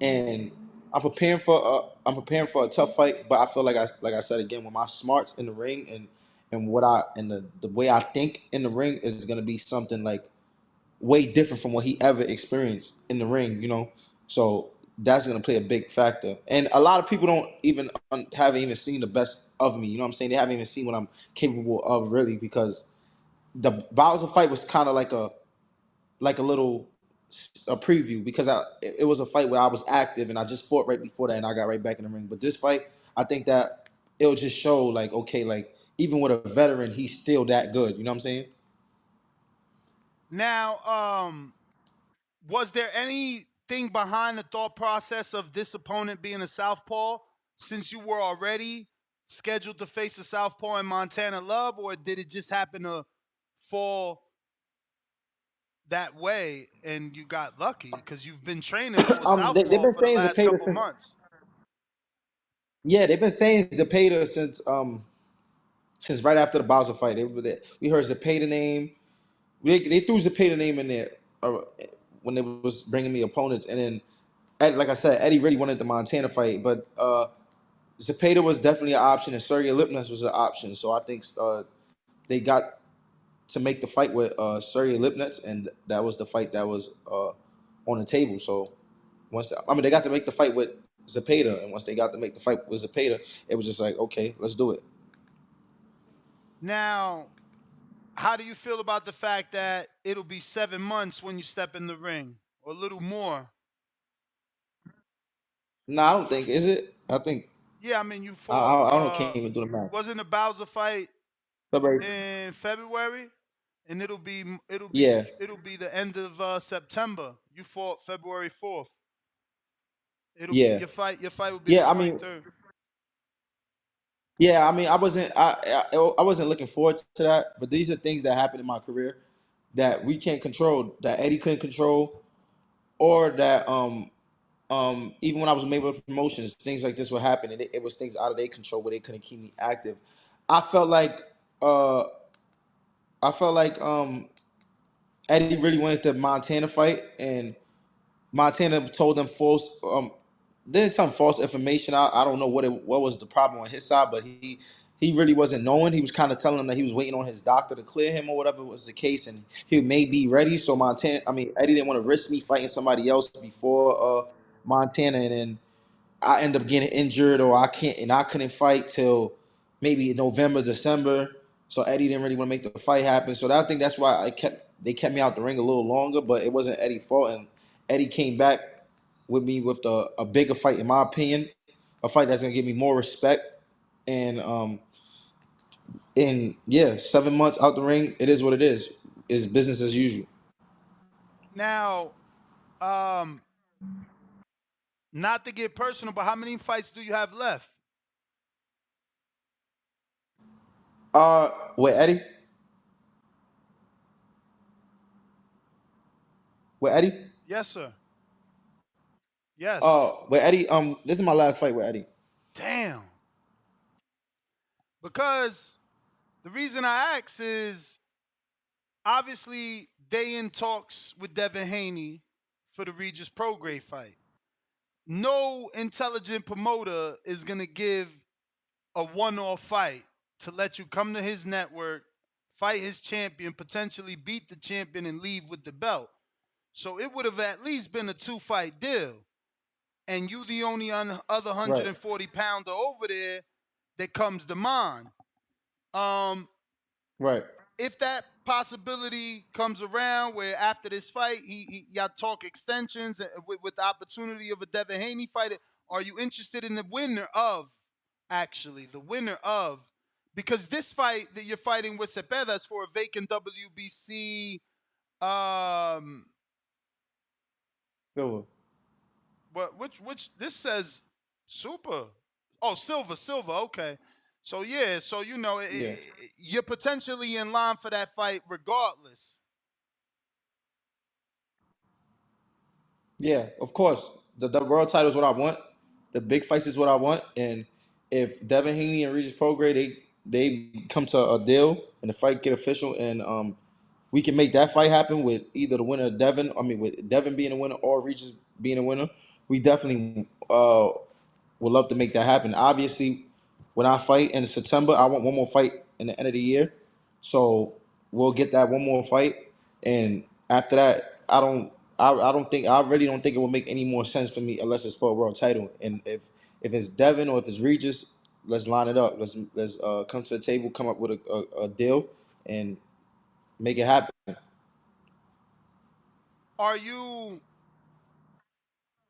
and I'm preparing for a tough fight. But I feel like I said again, with my smarts in the ring and the way I think in the ring is gonna be something like way different from what he ever experienced in the ring. So that's going to play a big factor. And a lot of people haven't even seen the best of me. You know what I'm saying? They haven't even seen what I'm capable of, really, because the Bowser fight was kind of like a little preview, because it was a fight where I was active and I just fought right before that and I got right back in the ring. But this fight, I think that it'll just show like, okay, like even with a veteran, he's still that good. You know what I'm saying? Now, was there anything behind the thought process of this opponent being a southpaw, since you were already scheduled to face a southpaw in Montana Love, or did it just happen to fall that way and you got lucky because you've been training for a They've southpaw been for the saying last Zepeda couple since. months? Yeah, they've been saying Zepeda since right after the Bowser fight. We heard Zepeda name. They threw Zepeda name in there when they was bringing me opponents, and then like I said, Eddie really wanted the Montana fight, but Zepeda was definitely an option, and Sergey Lipnitz was an option. So I think they got to make the fight with Sergey Lipnitz, and that was the fight that was on the table. So they got to make the fight with Zepeda, and once they got to make the fight with Zepeda, it was just like, okay, let's do it. Now, how do you feel about the fact that it'll be 7 months when you step in the ring, or a little more? No, I don't think is it. I think. Yeah, I mean you fought. I don't can't even do the math. Wasn't the Bowser fight February. in February? And it'll be Yeah. the end of September. You fought February 4th. Yeah. Your fight will be the 23rd. Yeah, I mean, I wasn't looking forward to that, but these are things that happened in my career that we can't control, that Eddie couldn't control, or that even when I was made with promotions, things like this would happen, and it was things out of their control where they couldn't keep me active. I felt like Eddie really wanted the Montana fight, and Montana told them false. Didn't some false information. I don't know what was the problem on his side, but he really wasn't knowing. He was kind of telling them that he was waiting on his doctor to clear him or whatever was the case, and he may be ready. So Eddie didn't want to risk me fighting somebody else before Montana, and then I end up getting injured, or I couldn't fight till maybe November, December. So Eddie didn't really want to make the fight happen. So I think that's why they kept me out the ring a little longer, but it wasn't Eddie's fault. And Eddie came back with me with a bigger fight, in my opinion, a fight that's gonna give me more respect. And 7 months out the ring, it is what it is. It's business as usual. Now, not to get personal, but how many fights do you have left? With Eddie? With Eddie? Yes, sir. Yes. With Eddie, this is my last fight with Eddie. Damn. Because the reason I ask is obviously they in talks with Devin Haney for the Regis Prograis fight. No intelligent promoter is going to give a one-off fight to let you come to his network, fight his champion, potentially beat the champion, and leave with the belt. So it would have at least been a 2-fight deal. And you the only other 140-pounder over there that comes to mind. Right. If that possibility comes around where after this fight, y'all talk extensions with the opportunity of a Devin Haney fight, are you interested in the winner of, because this fight that you're fighting with Zepeda is for a vacant WBC, Silver. Which this says super. Oh, silver, okay. So yeah, you're potentially in line for that fight regardless. Yeah, of course. The world title is what I want. The big fights is what I want. And if Devin Haney and Regis Prograis they come to a deal and the fight get official, and we can make that fight happen with either the winner of Devin, with Devin being a winner or Regis being a winner, we definitely would love to make that happen. Obviously, when I fight in September, I want one more fight in the end of the year. So we'll get that one more fight. And after that, I really don't think it will make any more sense for me unless it's for a world title. And if it's Devin or if it's Regis, let's line it up. Let's come to the table, come up with a deal, and make it happen. Are you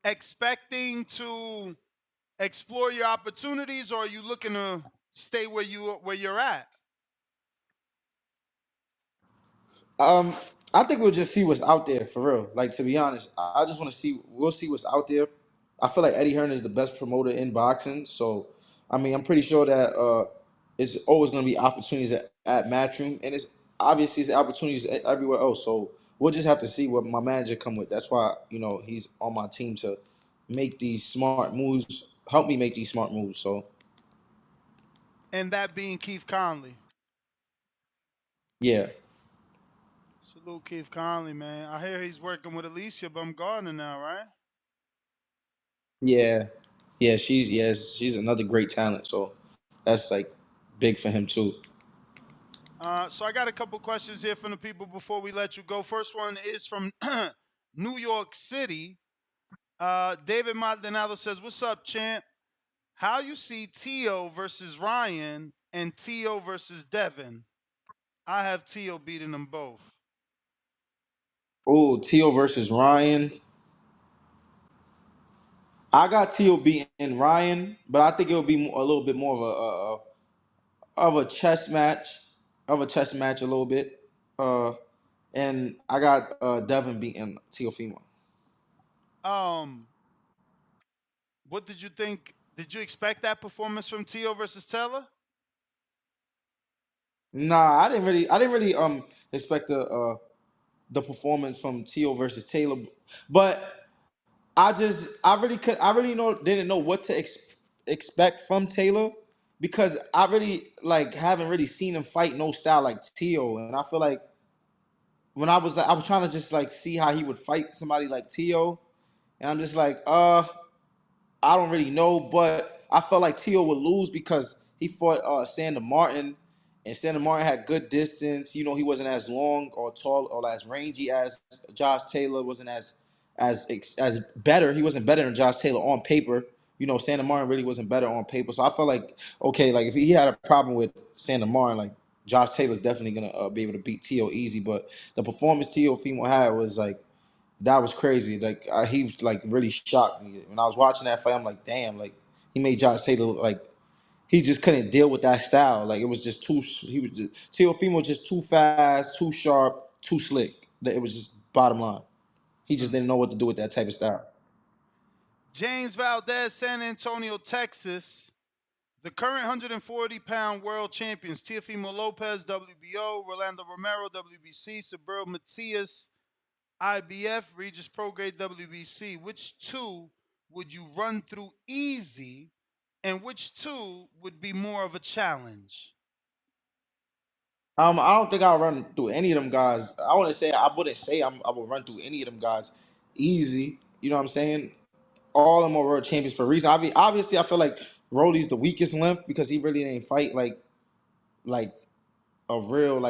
expecting to explore your opportunities, or are you looking to stay where you're at? I think we'll just see what's out there for real. Like, to be honest, I just want to see. We'll see what's out there. I feel like Eddie Hearn is the best promoter in boxing, so I mean, I'm pretty sure that it's always going to be opportunities at Matchroom, and it's opportunities everywhere else. So we'll just have to see what my manager come with. That's why he's on my team to make these smart moves, help me make these smart moves. So And that being Keith Conley. yeah, Salute Keith Conley, man. I hear he's working with Alicia Baumgardner now, right? yeah, she's another great talent. So that's like big for him too. So I got a couple questions here from the people before we let you go. First one is from New York City. David Maldonado says, "What's up, champ? How you see Tio versus Ryan and Tio versus Devin? I have Tio beating them both." Oh, Tio versus Ryan. I got Tio beating Ryan, but I think it would be a little bit more of a chess match, a little bit. And I got Devin beating Teofimo. What did you think? Did you expect that performance from Tio versus Taylor? Nah, I didn't really expect the performance from Tio versus Taylor, but didn't know what to expect from Taylor because I really haven't really seen him fight no style like Tio, and I feel like when I was trying to just see how he would fight somebody like Tio, and I'm just like, I don't really know, but I felt like Tio would lose because he fought Sandor Martin, and Sandor Martin had good distance. He wasn't as long or tall or as rangy as Josh Taylor. Wasn't as better. He wasn't better than Josh Taylor on paper. Sandor Martin really wasn't better on paper. So I felt like, okay, if he had a problem with Sandor Martin, Josh Taylor's definitely gonna be able to beat Tio easy. But the performance Teofimo had was that was crazy. He was really shocked me when I was watching that fight. I'm like, damn, he made Josh Taylor he just couldn't deal with that style. It was just too. Teofimo was just too fast, too sharp, too slick. It was just bottom line. He just didn't know what to do with that type of style. James Valdez, San Antonio, Texas. The current 140-pound world champions, Teofimo Lopez, WBO, Rolando Romero, WBC, Subriel Matias, IBF, Regis Prograde, WBC. Which two would you run through easy, and which two would be more of a challenge? I don't think I'll run through any of them guys. I wouldn't say I would run through any of them guys easy. You know what I'm saying? All of them are world champions for a reason. Obviously, I feel like Rolly's the weakest length because he really didn't fight like a real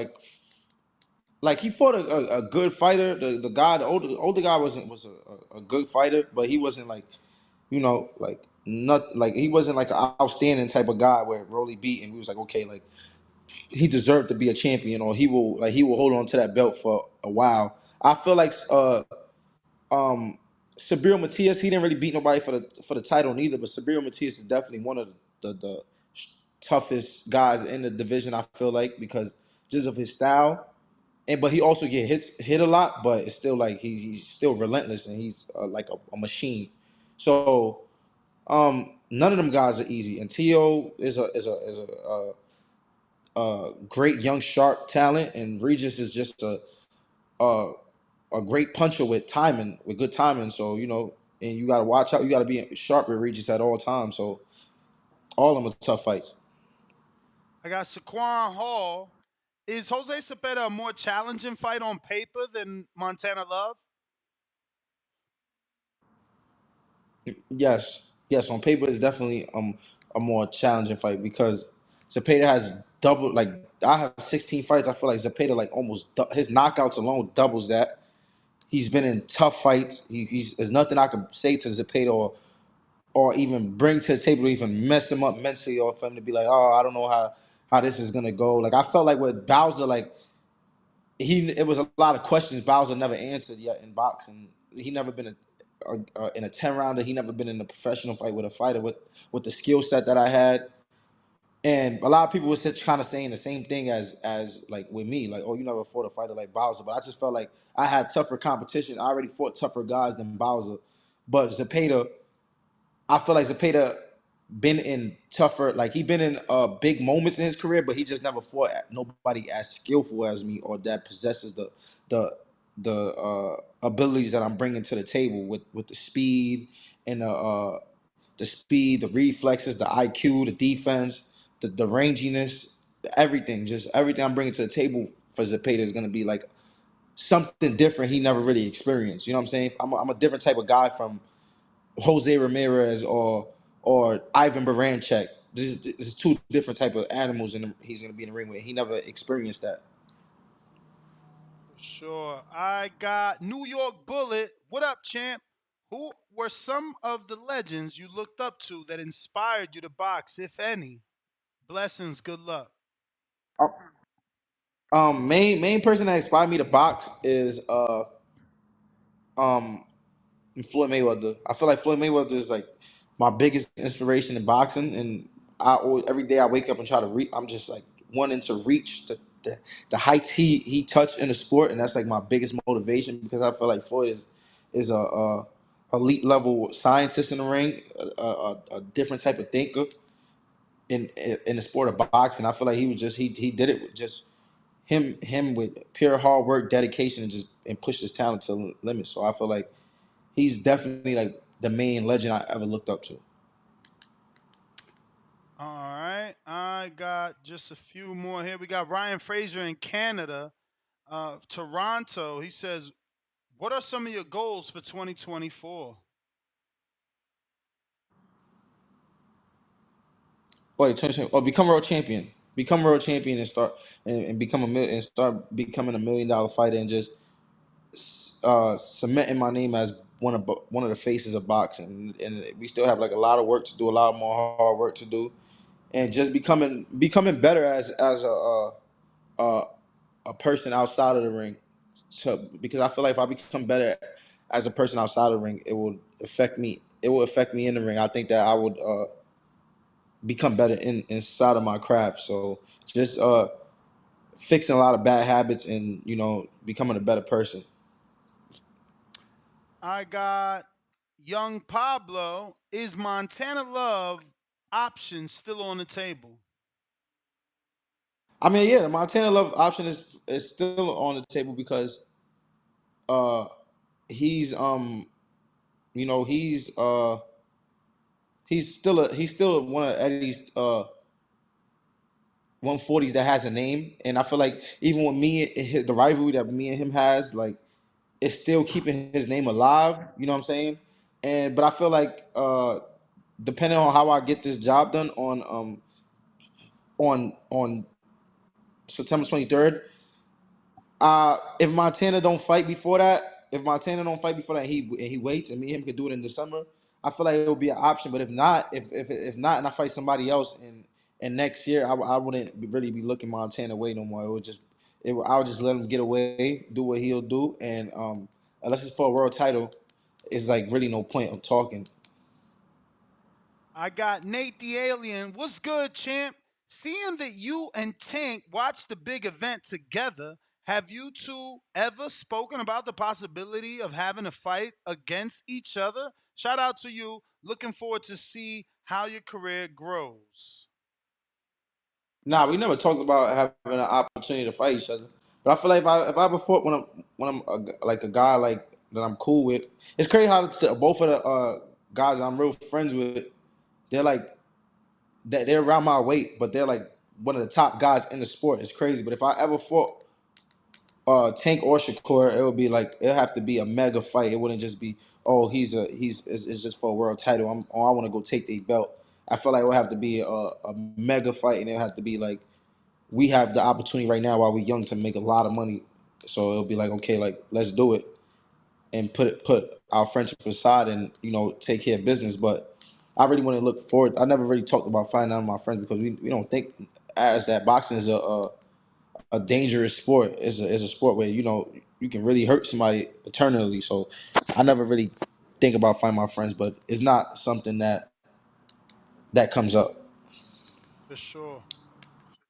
he fought a good fighter. The guy, the older guy was a good fighter, but he wasn't he wasn't an outstanding type of guy where Rolly beat and we was like, okay, he deserved to be a champion or he will hold on to that belt for a while. I feel like Subriel Matias, he didn't really beat nobody for the title neither, but Subriel Matias is definitely one of the toughest guys in the division. I feel like because just of his style, but he also get hit a lot, but it's still he's still relentless and he's a machine. So none of them guys are easy, and Tio is a great young sharp talent, and Regis is just a great puncher with good timing. So and you got to watch out. You got to be sharp with Regis at all times. So all of them are tough fights. I got Saquon Hall. Is Jose Cepeda a more challenging fight on paper than Montana Love? Yes. On paper, it's definitely a more challenging fight because Cepeda has double. I have 16 fights. I feel like Cepeda almost his knockouts alone doubles that. He's been in tough fights. There's nothing I could say to Cepeda or even bring to the table to even mess him up mentally or for him to be like, oh, I don't know how this is gonna go. I felt like with Bowser, it was a lot of questions Bowser never answered yet in boxing. He never been in a 10-rounder. He never been in a professional fight with a fighter with the skill set that I had. And a lot of people were kind of saying the same thing as with me, oh, you never fought a fighter like Bowser. But I just felt like I had tougher competition. I already fought tougher guys than Bowser. But Cepeda, I feel like Cepeda been in tougher, like he been in big moments in his career, but he just never fought nobody as skillful as me or that possesses the abilities that I'm bringing to the table with the speed and the speed, the reflexes, the IQ, the defense, the ranginess, everything, just everything I'm bringing to the table for Zepeda is gonna be like something different he never really experienced. You know what I'm saying? I'm a different type of guy from Jose Ramirez or Ivan Baranchek. This is two different type of animals, and he's gonna be in the ring with. He never experienced that. Sure. I got New York Bullet. What up, champ? Who were some of the legends you looked up to that inspired you to box, if any? Blessings. Good luck. Main person that inspired me to box is um Floyd Mayweather. I feel like Floyd Mayweather is like my biggest inspiration in boxing, and I always, every day I wake up and try to reach. I'm just like wanting to reach the heights he touched in the sport, and that's like my biggest motivation because I feel like Floyd is a elite level scientist in the ring, a different type of thinker in the sport of boxing. I feel like he was just he did it with just him with pure hard work, dedication, and pushed his talent to the limit. So I feel like he's definitely like the main legend I ever looked up to. All right. I got just a few more here. We got Ryan Fraser in Canada, Toronto. He says, what are some of your goals for 2024? Wait, become world champion. Become world champion and start and become and start becoming $1 million fighter and just cementing my name as one of the faces of boxing. And we still have like a lot of work to do, a lot more hard work to do, and just becoming better as a person outside of the ring. So because I feel like if I become better as a person outside of the ring, it will affect me. It will affect me in the ring. I think that I would become better inside of my craft. So just fixing a lot of bad habits and becoming a better person. I got young Pablo. Is Montana Love option still on the table? I mean, yeah, the Montana Love option is still on the table because uh he's you know he's still one of Eddie's 140s that has a name, and I feel like even with me, the rivalry that me and him has, like it's still keeping his name alive. You know what I'm saying? But I feel like depending on how I get this job done on September 23rd, if Montana don't fight before that, he waits and me and him could do it in December, I feel like it will be an option. But if not, if not, and I fight somebody else and next year, I wouldn't really be looking Montana away no more. I would just let him get away, do what he'll do, and unless it's for a world title, it's like really no point of talking. I got Nate the Alien. What's good, champ? Seeing that you and Tank watched the big event together, have you two ever spoken about the possibility of having a fight against each other? Shout out to you. Looking forward to see how your career grows. Nah, we never talked about having an opportunity to fight each other. But I feel like if I ever fought when I'm like a guy like that I'm cool with, it's crazy how both of the guys I'm real friends with, they're like they're around my weight, but they're like one of the top guys in the sport. It's crazy. But if I ever fought Tank or Shakur, it would be like it'll have to be a mega fight. It wouldn't just be it's just for a world title. I want to go take the belt. I feel like it would have to be a mega fight, and it'll have to be like we have the opportunity right now while we're young to make a lot of money. So it'll be like, okay, like let's do it and put our friendship aside and take care of business. But I really want to look forward. I never really talked about fighting out of my friends because we don't think as that boxing is a dangerous sport. It's a sport where you can really hurt somebody eternally. So I never really think about fighting my friends, but it's not something that comes up. For sure.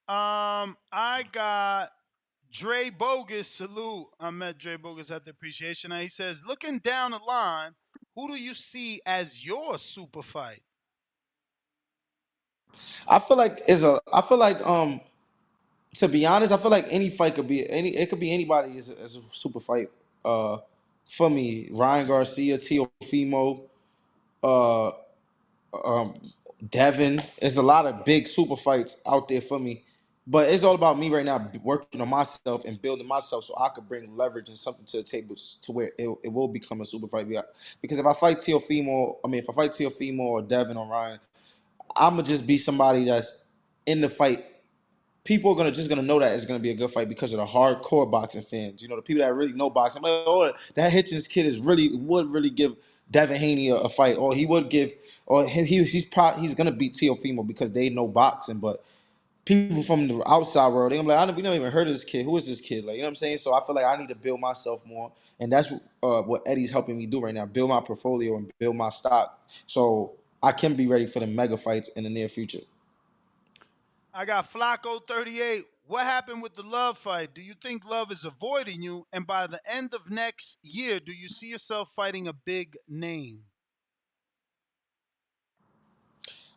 I got Dre Bogus. Salute. I met Dre Bogus at the appreciation. He says, looking down the line, who do you see as your super fight? I feel like I feel like to be honest, I feel like any fight could be any. It could be anybody as a super fight. Uh, for me, Ryan Garcia, Teofimo, uh, um, Devin. There's a lot of big super fights out there for me. But it's all about me right now, working on myself and building myself so I could bring leverage and something to the table to where it will become a super fight. Because if I fight if I fight Teofimo or Devin or Ryan, I'm gonna just be somebody that's in the fight. People are gonna know that it's gonna be a good fight because of the hardcore boxing fans. You know, the people that really know boxing. I'm like, oh, that Hitchens kid would really give Devin Haney a fight, or he would give, or he's gonna beat Teofimo because they know boxing. But people from the outside world, they're gonna be like, we never even heard of this kid. Who is this kid? Like, you know what I'm saying? So I feel like I need to build myself more, and that's what Eddie's helping me do right now: build my portfolio and build my stock, so I can be ready for the mega fights in the near future. I got Flacco 38. What happened with the Love fight? Do you think Love is avoiding you? And by the end of next year, do you see yourself fighting a big name?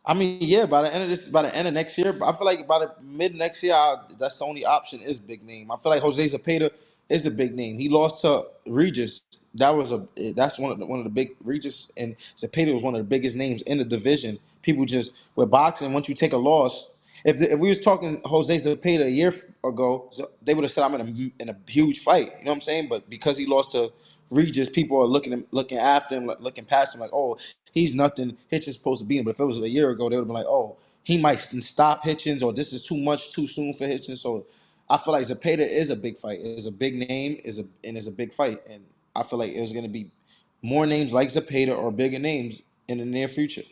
I mean, yeah, by the end of next year, I feel like by the mid next year, that's the only option is big name. I feel like Jose Zepeda is a big name. He lost to Regis. That's one of the big Regis, and Zepeda was one of the biggest names in the division. People just with boxing, once you take a loss, if we was talking Jose Zepeda a year ago, they would have said I'm in a huge fight. You know what I'm saying? But because he lost to Regis, people are looking after him, looking past him, like, oh, he's nothing. Hitchens supposed to beat him. But if it was a year ago, they would have been like, oh, he might stop Hitchens, or this is too much too soon for Hitchens. So I feel like Zepeda is a big fight. It's a big name, is a big fight. And I feel like it was gonna be more names like Zepeda or bigger names in the near future.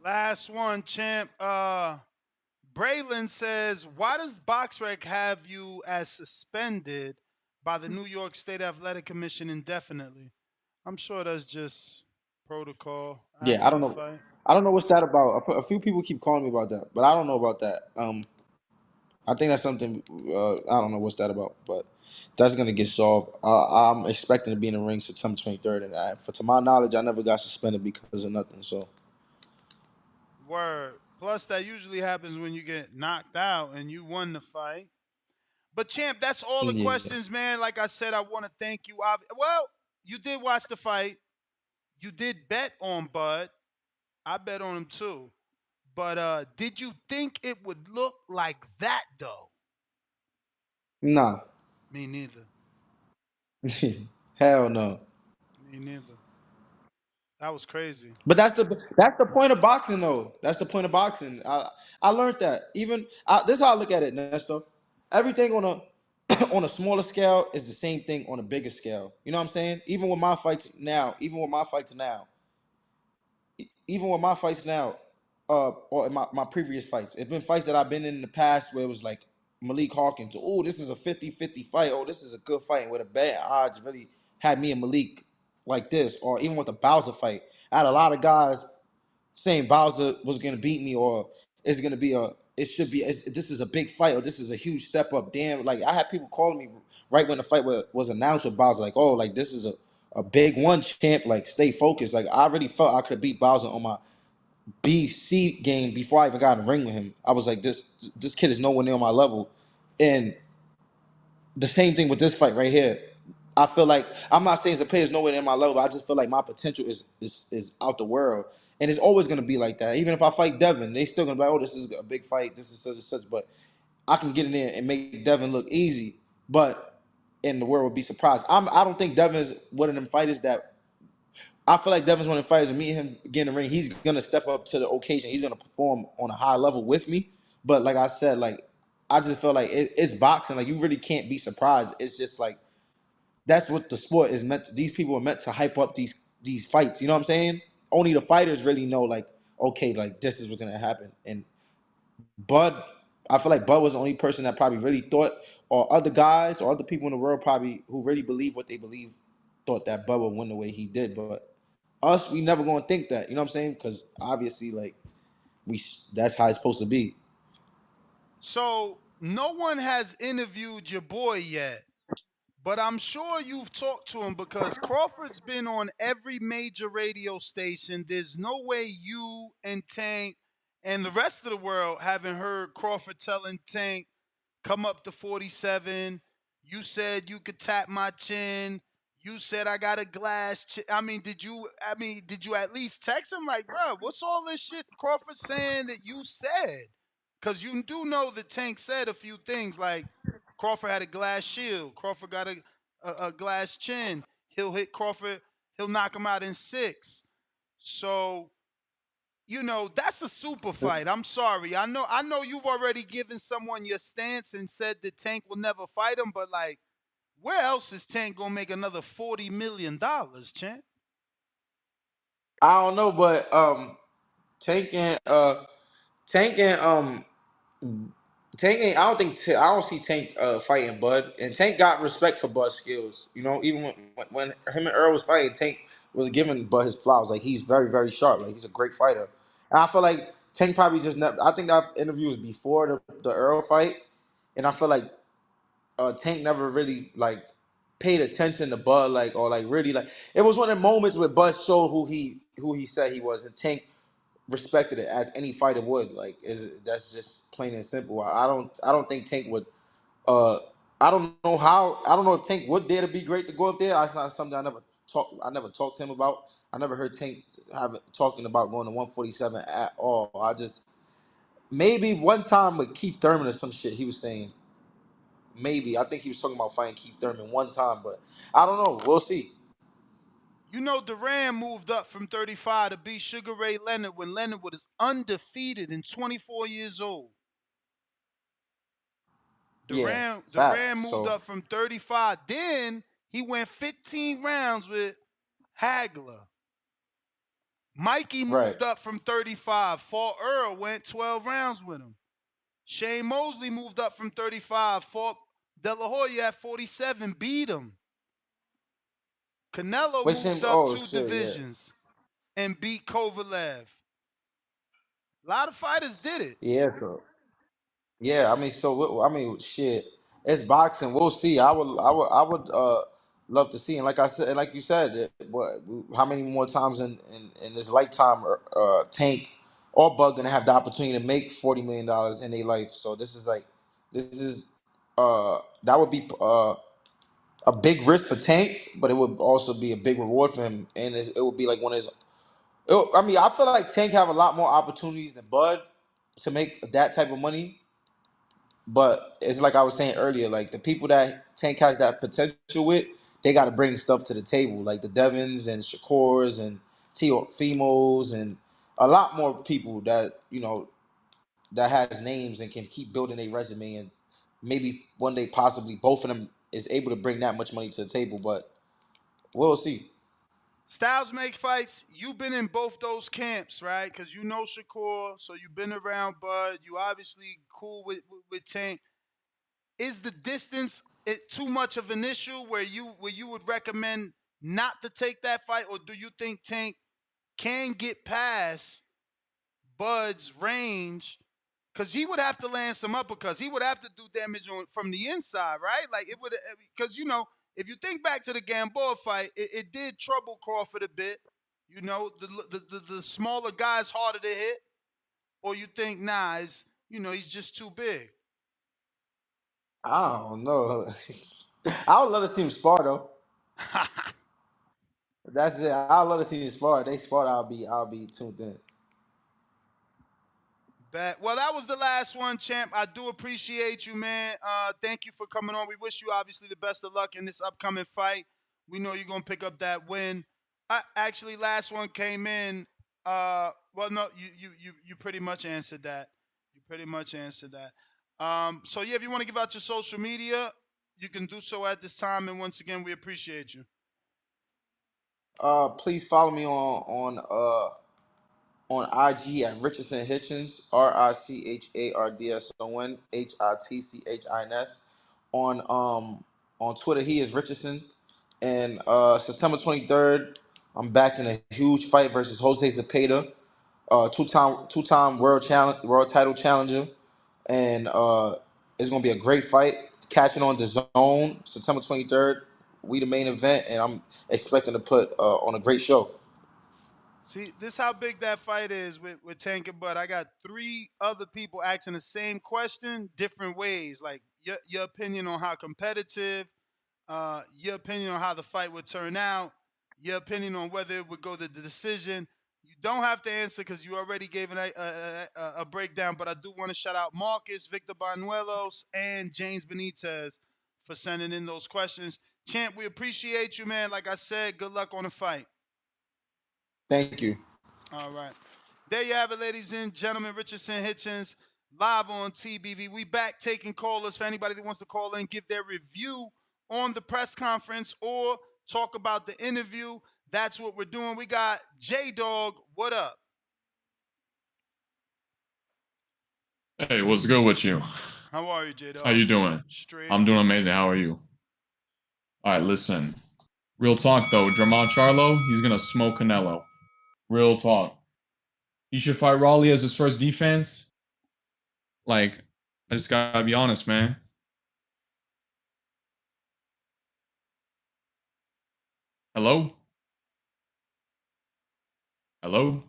Last one, champ. Braylon says, why does BoxRec have you as suspended by the New York State Athletic Commission indefinitely? I'm sure that's just protocol. Yeah, I don't know. Fight. I don't know what's that about. A few people keep calling me about that, but I don't know about that. I think that's something. I don't know what's that about, but that's gonna get solved. I'm expecting to be in the ring September 23rd, and to my knowledge, I never got suspended because of nothing. So, word. Plus, that usually happens when you get knocked out and you won the fight. But champ, that's all the questions, man. Like I said, I want to thank you. Well, you did watch the fight. You did bet on Bud. I bet on him too. But did you think it would look like that though? nah. Me neither. Hell no. Me neither. That was crazy. But that's the point of boxing, though. That's the point of boxing. I learned that. This is how I look at it, Nesto. Everything on a on a smaller scale is the same thing on a bigger scale. You know what I'm saying? Even with my fights now, or in my previous fights, it's been fights that I've been in the past where it was like Malik Hawkins. Oh, this is a 50-50 fight. Oh, this is a good fight. Where the bad odds really had me and Malik like this. Or even with the Bowser fight, I had a lot of guys saying Bowser was going to beat me, or it's going to be this is a big fight, or this is a huge step up. Damn, like I had people calling me right when the fight was announced with Bowser, like, oh, like this is a big one, champ. Like, stay focused. Like, I already felt I could have beat Bowser on my BC game before I even got in the ring with him. I was like, this kid is nowhere near my level. And the same thing with this fight right here. I feel like, I'm not saying the pay is nowhere near my level, but I just feel like my potential is out the world. And it's always gonna be like that. Even if I fight Devin, they still gonna be like, oh, this is a big fight, this is such and such. But I can get in there and make Devin look easy. But and the world would be surprised. I don't think Devin's one of them fighters that I feel like Devin's one of the fighters, and me and him get in the ring, he's gonna step up to the occasion. He's gonna perform on a high level with me. But like I said, like I just feel like it's boxing. Like, you really can't be surprised. It's just like that's what the sport is meant to. These people are meant to hype up these fights. You know what I'm saying? Only the fighters really know, like, okay, like this is what's gonna happen. And Bud, I feel like Bud was the only person that probably really thought, or other guys or other people in the world probably who really believe what they believe, thought that Bud would win the way he did. But us, we never gonna think that. You know what I'm saying? Because obviously, like, that's how it's supposed to be. So no one has interviewed your boy yet, but I'm sure you've talked to him because Crawford's been on every major radio station. There's no way you and Tank and the rest of the world haven't heard Crawford telling Tank, come up to 47. You said you could tap my chin. You said I got a glass chin. Did you at least text him like, bro, what's all this shit Crawford saying that you said? Because you do know that Tank said a few things like Crawford had a glass shield. Crawford got a glass chin. He'll hit Crawford. He'll knock him out in 6. So, that's a super fight. I'm sorry. I know you've already given someone your stance and said that Tank will never fight him, but like, where else is Tank gonna make another $40 million, Champ? I don't know, but Tank and Tank and Tank ain't. I don't see Tank fighting Bud, and Tank got respect for Bud's skills. Even when him and Earl was fighting, Tank was giving Bud his flowers. Like, he's very, very sharp. Like, he's a great fighter. And I feel like Tank probably just never. I think that interview was before the Earl fight, and I feel like Tank never really like paid attention to Bud, like, or like really like. It was one of the moments where Bud showed who he said he was, and Tank respected it as any fighter would. Like, that's just plain and simple. I don't think Tank would. Uh, I don't know how. I don't know if Tank would dare to be great to go up there. That's not something I never talked to him about. I never heard Tank talking about going to 147 at all. I just maybe one time with Keith Thurman or some shit he was saying. Maybe I think he was talking about fighting Keith Thurman one time, but I don't know. We'll see. Duran moved up from 35 to beat Sugar Ray Leonard when Leonard was undefeated and 24 years old. Duran moved up from 35. Then he went 15 rounds with Hagler. Mikey moved up from 35. Fought Earl, went 12 rounds with him. Shane Mosley moved up from 35. Fought De La Hoya at 47, beat him. Canelo moved up 2 divisions and beat Kovalev. A lot of fighters did it. Yeah, bro. Yeah, shit. It's boxing. We'll see. I would love to see. And like I said, and like you said, how many more times in this lifetime Tank or Bud gonna have the opportunity to make $40 million in their life? So this is that would be a big risk for Tank, but it would also be a big reward for him, and it would be like one of his. I feel like Tank have a lot more opportunities than Bud to make that type of money. But it's like I was saying earlier, like the people that Tank has that potential with, they got to bring stuff to the table, like the Devins and Shakurs and Teofimos and a lot more people that that has names and can keep building a resume, and maybe one day possibly both of them is able to bring that much money to the table. But we'll see. Styles make fights. You've been in both those camps, right? Because you know Shakur, so you've been around Bud. You obviously cool with Tank. Is the distance too much of an issue where you would recommend not to take that fight, or do you think Tank can get past Bud's range? Because he would have to land some uppercuts. He would have to do damage from the inside, right? Like it would, because if you think back to the Gamboa fight, it did trouble Crawford a bit. The smaller guy's harder to hit, or you think he's just too big. I don't know. I would love to see him spar though. That's it. I'd love to see him spar. They spar, I'll be tuned in. Well, that was the last one, champ. I do appreciate you, man. Thank you for coming on. We wish you obviously the best of luck in this upcoming fight. We know you're gonna pick up that win. Actually, last one came in. Well, no, you pretty much answered that. So yeah, if you want to give out your social media, you can do so at this time. And once again, we appreciate you. Please follow me on IG at Richardson Hitchens, RICHARDSON HITCHINS. On Twitter, he is Richardson. And September 23rd, I'm back in a huge fight versus Jose Zepeda, two-time world title challenger, and it's gonna be a great fight. Catching on the Zone, September 23rd. We the main event, and I'm expecting to put on a great show. See, this how big that fight is with Tank and Bud. I got 3 other people asking the same question, different ways. Like your opinion on how competitive, your opinion on how the fight would turn out, your opinion on whether it would go to the decision. You don't have to answer because you already gave a breakdown. But I do want to shout out Marcus, Victor Banuelos, and James Benitez for sending in those questions. Champ, we appreciate you, man. Like I said, good luck on the fight. Thank you. All right. There you have it, ladies and gentlemen. Richardson Hitchens, live on TBV. We back taking callers for anybody that wants to call in, give their review on the press conference or talk about the interview. That's what we're doing. We got J-Dog. What up? Hey, what's good with you? How are you, J-Dog? How you doing? Straight I'm doing amazing. How are you? All right, listen. Real talk, though. Jermell Charlo, he's going to smoke Canelo. Real talk. He should fight Raleigh as his first defense. Like, I just got to be honest, man. Hello? Hello?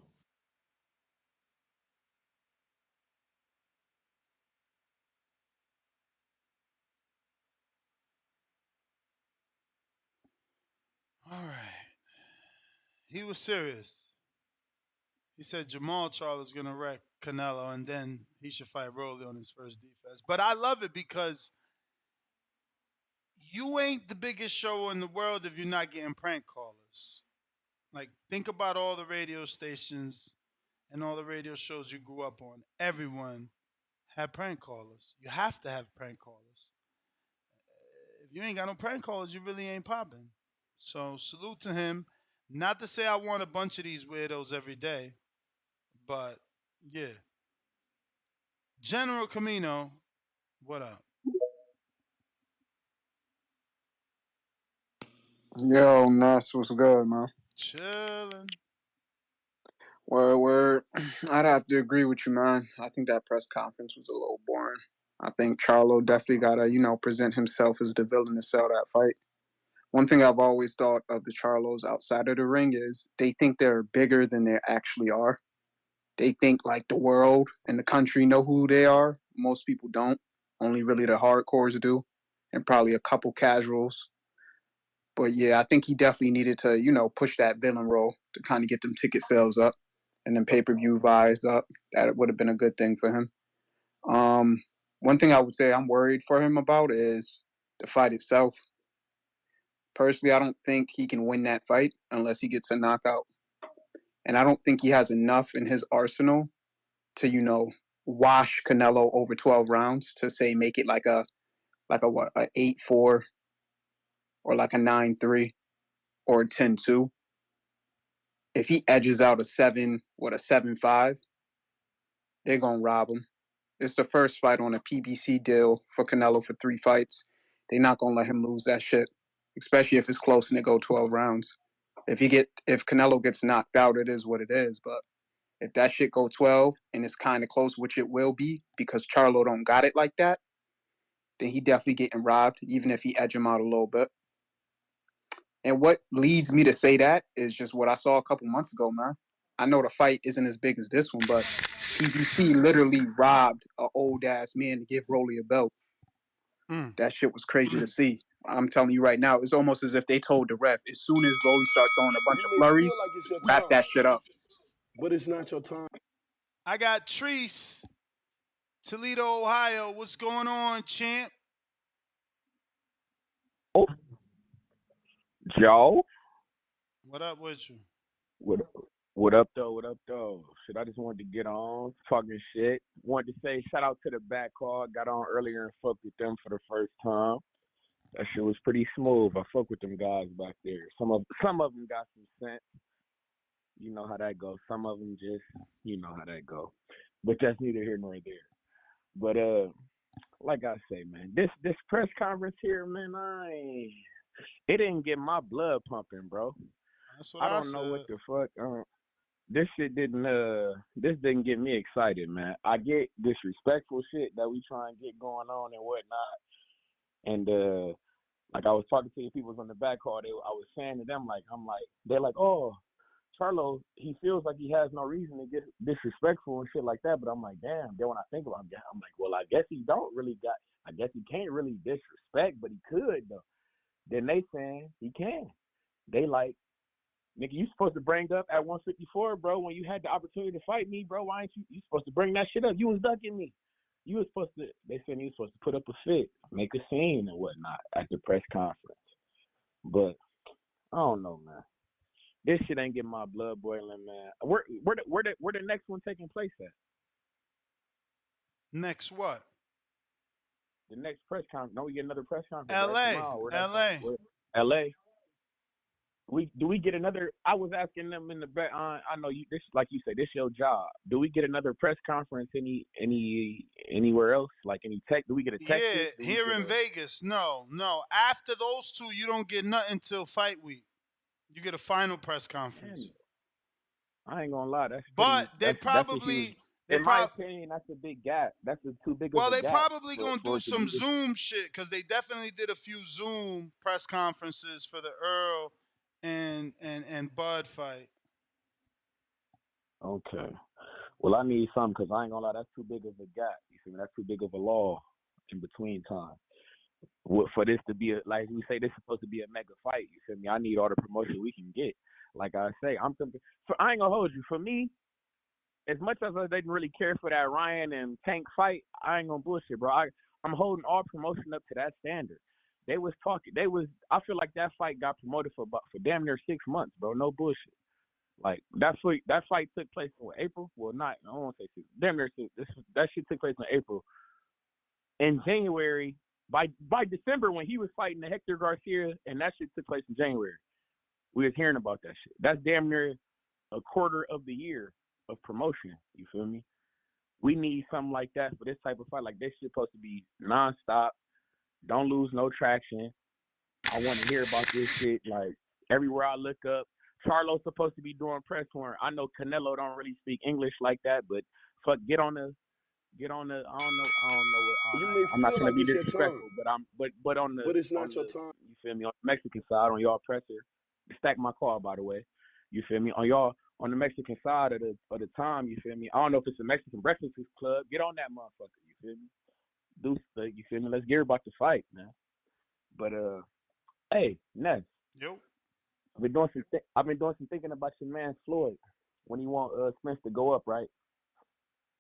All right. He was serious. He said Jermell Charlo is going to wreck Canelo, and then he should fight Rolly on his first defense. But I love it because you ain't the biggest show in the world if you're not getting prank callers. Like, think about all the radio stations and all the radio shows you grew up on. Everyone had prank callers. You have to have prank callers. If you ain't got no prank callers, you really ain't popping. So salute to him. Not to say I want a bunch of these weirdos every day, but yeah. General Camino, what up? Yo, Ness, what's good, man? Chillin'. Word. I'd have to agree with you, man. I think that press conference was a little boring. I think Charlo definitely gotta, present himself as the villain to sell that fight. One thing I've always thought of the Charlos outside of the ring is they think they're bigger than they actually are. They think like the world and the country know who they are. Most people don't. Only really the hardcores do, and probably a couple casuals. But yeah, I think he definitely needed to, push that villain role to kind of get them ticket sales up and then pay-per-view buys up. That would have been a good thing for him. One thing I would say I'm worried for him about is the fight itself. Personally, I don't think he can win that fight unless he gets a knockout. And I don't think he has enough in his arsenal to, wash Canelo over 12 rounds to say make it like a 8-4 or like a 9-3 or a 10-2. If he edges out a 7-5, they're gonna rob him. It's the first fight on a PBC deal for Canelo for 3 fights. They're not gonna let him lose that shit, especially if it's close and they go 12 rounds. If Canelo gets knocked out, it is what it is. But if that shit go 12 and it's kind of close, which it will be because Charlo don't got it like that, then he definitely getting robbed, even if he edge him out a little bit. And what leads me to say that is just what I saw a couple months ago, man. I know the fight isn't as big as this one, but PBC literally robbed an old-ass man to give Rolly a belt. That shit was crazy to see. I'm telling you right now, it's almost as if they told the ref, as soon as Rolly starts throwing a bunch of flurries, Feel like it's your wrap time, that shit up. but it's not your time. I got Treese, Toledo, Ohio. What's going on, champ? Oh, Joe. What up with you? What up, though? What up, though? Shit, I just wanted to get on, talking shit. Wanted to say shout out to the back call. Got on earlier and fucked with them for the first time. That shit was pretty smooth. I fuck with them guys back there. Some of them got some sense. You know how that goes. Some of them just, you know how that go. But that's neither here nor there. But like I say, man, this press conference here, man, it didn't get my blood pumping, bro. That's what I don't know what the fuck. This didn't get me excited, man. I get disrespectful shit that we try and get going on and whatnot. And like I was talking to the people on the back call, I was saying to them, they're like, oh, Charlo, he feels like he has no reason to get disrespectful and shit like that. But I'm like, damn. Then when I think about it, I'm like, well, I guess he can't really disrespect, but he could though. Then they saying he can. They like, nigga, you supposed to bring up at 154, bro, when you had the opportunity to fight me, bro. Why ain't you supposed to bring that shit up? You was ducking me. You was supposed to, they said you was supposed to put up a fit, make a scene and whatnot at the press conference. But I don't know, man. This shit ain't getting my blood boiling, man. Where the next one taking place at? Next what? The next press conference. No, we get another press conference. L.A. Right L.A. Do we get another? I was asking them in the back. I know you. This, like you said, this your job. Do we get another press conference anywhere else? Like any tech? Do we get a Texas? Yeah, here in Vegas. No. After those two, you don't get nothing till fight week. You get a final press conference. I ain't gonna lie. In my opinion, that's a big gap. That's too big of a gap. Well, they probably gonna do some Zoom shit because they definitely did a few Zoom press conferences for the Earl and Bud fight. Okay. Well, I need something because I ain't gonna lie. That's too big of a gap. You feel me? That's too big of a law in between time. For this to be like we say, this is supposed to be a mega fight. You feel me? I need all the promotion we can get. Like I say, I'm thinking. I ain't gonna hold you. For me, as much as I didn't really care for that Ryan and Tank fight, I ain't gonna bullshit, bro. I'm holding all promotion up to that standard. They was talking. I feel like that fight got promoted for damn near 6 months, bro. No bullshit. Like that fight took place in April. Well, not. I don't want to say 6. Damn near 6. That shit took place in April. In January, by December when he was fighting the Hector Garcia, and that shit took place in January. We was hearing about that shit. That's damn near a quarter of the year of promotion. You feel me? We need something like that for this type of fight. Like this shit supposed to be nonstop. Don't lose no traction. I want to hear about this shit. Like everywhere I look up, Charlo's supposed to be doing press for him. I know Canelo don't really speak English like that, but fuck, get on the. I don't know what. I'm not trying to be disrespectful, but on the. But it's not your time. You feel me? On the Mexican side, on y'all presser, stack my car by the way. You feel me? On the Mexican side of the time, you feel me? I don't know if it's a Mexican breakfast club. Get on that motherfucker. You feel me? You feel me? Let's get about the fight, man. But hey, Ness. Yo. I've been doing some thinking about your man Floyd when he want Spence to go up, right?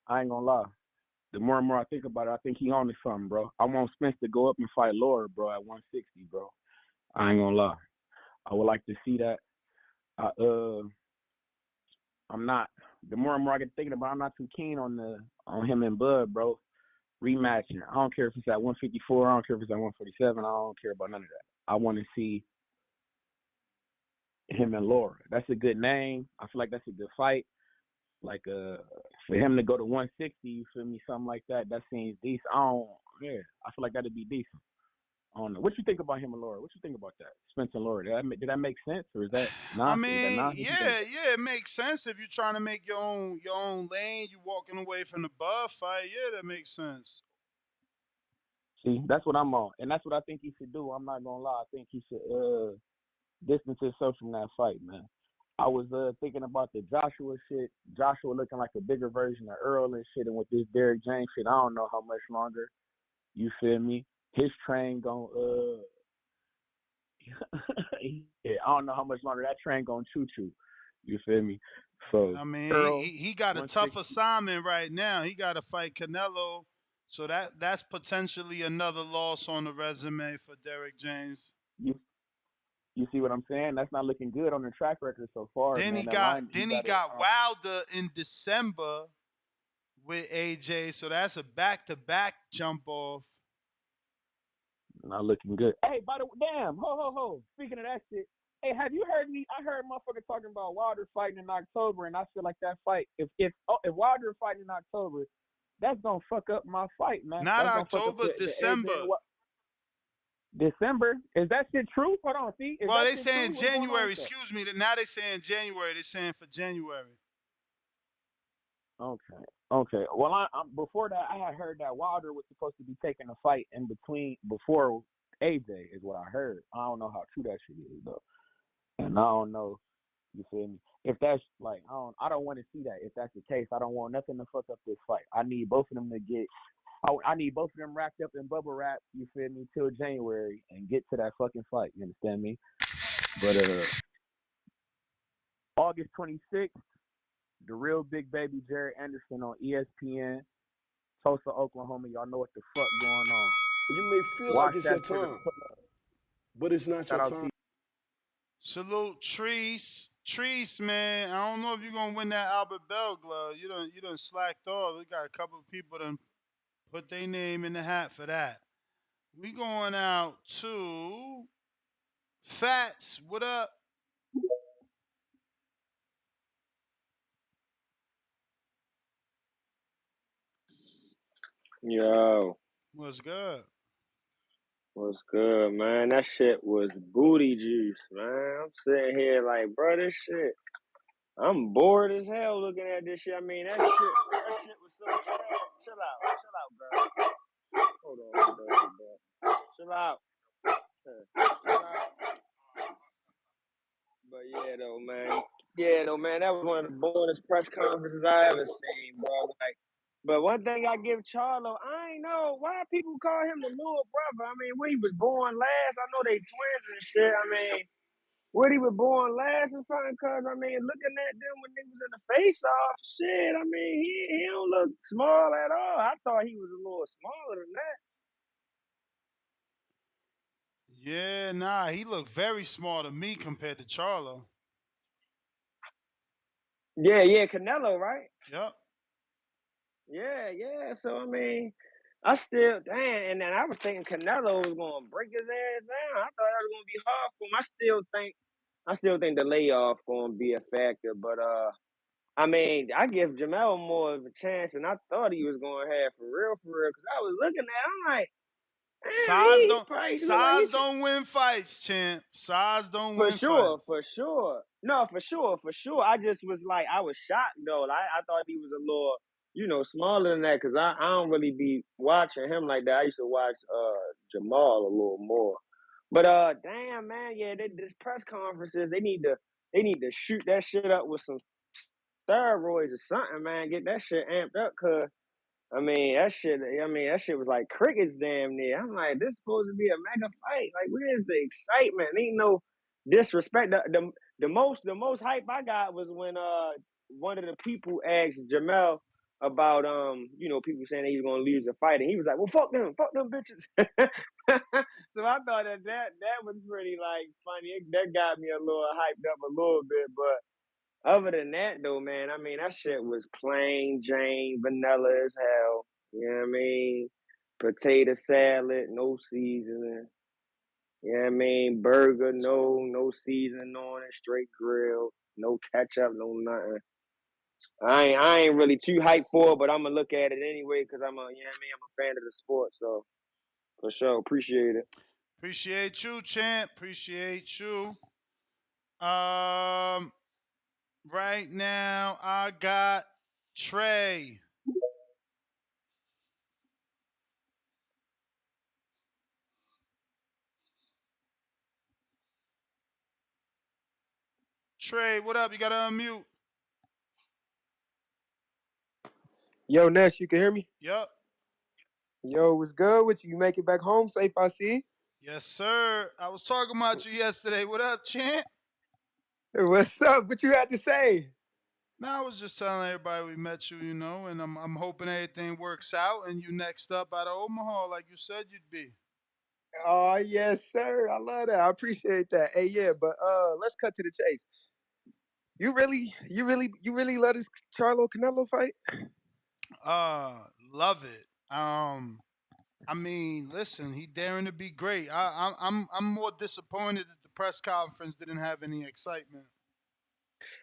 I ain't gonna lie. The more and more I think about it, I think he on to something, bro. I want Spence to go up and fight Laura, bro, at 160, bro. I ain't gonna lie. I would like to see that. I'm not. The more and more I get thinking about it, I'm not too keen on him and Bud, bro. Rematching. I don't care if it's at 154. I don't care if it's at 147. I don't care about none of that. I want to see him and Laura. That's a good name. I feel like that's a good fight. Like for him to go to 160, you feel me? Something like that. That seems decent. I feel like that'd be decent. I don't know. What you think about him and Laura? What you think about that? Spence and Laura. Did that make sense, or is that nonsense? I mean, yeah, it makes sense if you're trying to make your own lane. You walking away from the Bud fight. Yeah, that makes sense. See, that's what I'm on, and that's what I think he should do. I'm not gonna lie. I think he should distance himself from that fight, man. I was thinking about the Joshua shit. Joshua looking like a bigger version of Earl and shit, and with this Derrick James shit, I don't know how much longer. You feel me? His train gon' yeah, I don't know how much longer that train gonna choo. You feel me? So I mean, Earl, he got a tough assignment right now. He got to fight Canelo, so that's potentially another loss on the resume for Derrick James. You see what I'm saying? That's not looking good on the track record so far. Then man. he got Wilder in December with AJ, so that's a back-to-back jump off. Not looking good. Hey, by the way, damn, ho. Speaking of that shit, hey, have you heard me? I heard motherfuckers talking about Wilder fighting in October, and I feel like that fight, if Wilder fighting in October, that's gonna fuck up my fight, man. Not October, December. December? Is that shit true? Hold on, see. Well, they saying January. Excuse me. Now they saying January. They saying for January. Okay. Well, I before that, I had heard that Wilder was supposed to be taking a fight in between before AJ is what I heard. I don't know how true that shit is though, and I don't know. You feel me? If that's like, I don't want to see that. If that's the case, I don't want nothing to fuck up this fight. I need both of them to get. I need both of them wrapped up in bubble wrap. You feel me? Till January and get to that fucking fight. You understand me? But August 26th, the real big baby Jared Anderson on ESPN, Tulsa, Oklahoma. Y'all know what the fuck going on. You may feel Watch like it's that your time, but it's not your time. Salute Treese. Treese, man. I don't know if you're gonna win that Albert Bell glove. You done slacked off. We got a couple of people that put their name in the hat for that. We going out to Fats. What up? Yo. What's good? What's good, man? That shit was booty juice, man. I'm sitting here like, bro, this shit. I'm bored as hell looking at this shit. I mean, that shit was so trash. Chill out, bro. Hold on, bro. Chill out. But yeah, though, man, that was one of the boringest press conferences I ever seen, bro. Like, but one thing I give Charlo, I ain't know why people call him the little brother. I mean, when he was born last, I know they twins and shit. I mean, when he was born last or something, cause I mean, looking at them when they was in the face off, shit, I mean, he don't look small at all. I thought he was a little smaller than that. Yeah, nah, he looked very small to me compared to Charlo. Yeah, Canelo, right? Yep. Yeah. So I mean, I still and then I was thinking Canelo was gonna break his ass down. I thought that was gonna be hard for him. I still think the layoff gonna be a factor, but I mean, I give Jermell more of a chance than I thought he was gonna have for real, because I was looking at him, I'm like, Size don't win fights, champ. Size don't win fights. For sure. No, for sure. I just was like, I was shocked though. I thought he was a little, smaller than that, because I don't really be watching him like that. I used to watch Jamal a little more. But damn man, yeah, this press conferences, they need to shoot that shit up with some steroids or something, man. Get that shit amped up, cause that shit was like crickets damn near. I'm like, this supposed to be a mega fight. Like, where's the excitement? Ain't no disrespect. The most hype I got was when one of the people asked Jermell about people saying he's gonna lose the fight, and he was like, well, fuck them bitches. So I thought that was pretty like funny. That got me a little hyped up a little bit, but other than that, though, man, I mean, that shit was plain Jane, vanilla as hell. You know what I mean? Potato salad, no seasoning. You know what I mean? Burger, no seasoning on it, straight grilled, no ketchup, no nothing. I ain't really too hyped for it, but I'm gonna look at it anyway because I'm a fan of the sport. So for sure, appreciate it. Appreciate you, champ. Appreciate you. Right now I got Trey. Trey, what up? You gotta unmute. Yo, Nash, you can hear me? Yup. Yo, what's good with you? You make it back home safe, I see? Yes, sir. I was talking about you yesterday. What up, champ? Hey, what's up? What you had to say? No, I was just telling everybody we met you, and I'm hoping everything works out and you next up out of Omaha like you said you'd be. Oh, yes, sir. I love that. I appreciate that. Hey, yeah, but let's cut to the chase. You really love this Charlo Canelo fight? Love it. I mean, listen, he daring to be great. I'm more disappointed that the press conference didn't have any excitement.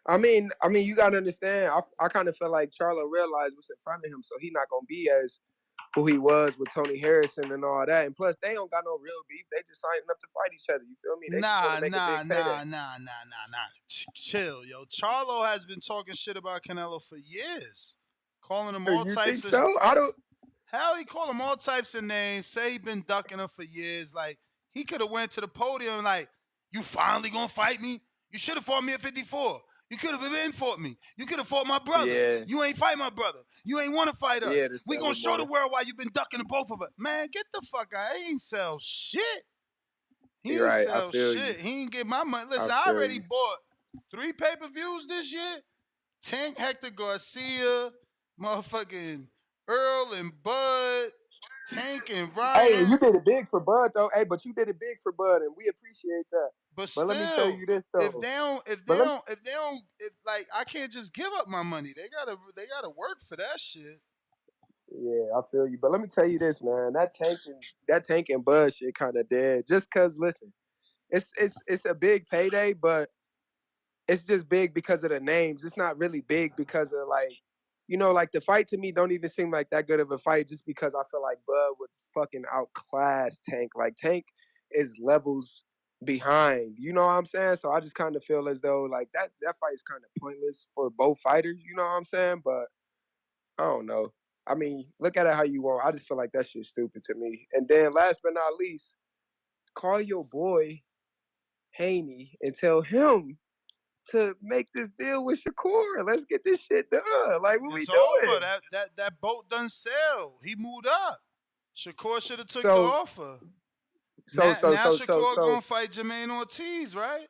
I mean, you gotta understand. I kind of feel like Charlo realized what's in front of him, so he's not gonna be as who he was with Tony Harrison and all that. And plus, they don't got no real beef. They just signing up to fight each other. You feel me? They Nah. Chill, yo. Charlo has been talking shit about Canelo for years, calling him all types of. So? I don't. Hell, he called him all types of names. Say he been ducking him for years. Like he could have went to the podium like, "You finally gonna fight me? You should have fought me at 54. You could have been fought me. You could have fought my brother. Yeah. You ain't fight my brother. You ain't want to fight us. Yeah, the We gonna show the Sailor Boy. world why you been ducking the both of us. Man, get the fuck out. He ain't sell shit. He You're ain't right. I sell feel shit. you. He ain't get my money. Listen, I I feel already you. bought 3 pay-per-views this year. Tank, Hector Garcia, motherfucking Earl and Bud, Tank and Hey, Ryan. you did it big for Bud though. Hey, but you did it big for Bud, and we appreciate that. But But let me tell still, you this if though. they don't, like, I can't just give up my money. They gotta work for that shit. Yeah, I feel you. But let me tell you this, man. That Tank and Bud shit kind of dead. Just cause, listen, it's a big payday, but it's just big because of the names. It's not really big because of like, like the fight to me don't even seem like that good of a fight just because I feel like Bud would fucking outclass Tank. Like Tank is levels behind. You know what I'm saying? So I just kind of feel as though like that fight is kind of pointless for both fighters. You know what I'm saying? But I don't know. I mean, look at it how you want. I just feel like that shit's stupid to me. And then last but not least, call your boy Haney and tell him to make this deal with Shakur. Let's get this shit done. Like, what we It's over. doing? That boat done sailed. He moved up. Shakur should have took the So, offer. so, so, Now so, so, Shakur so. gonna fight Jermaine Ortiz, right?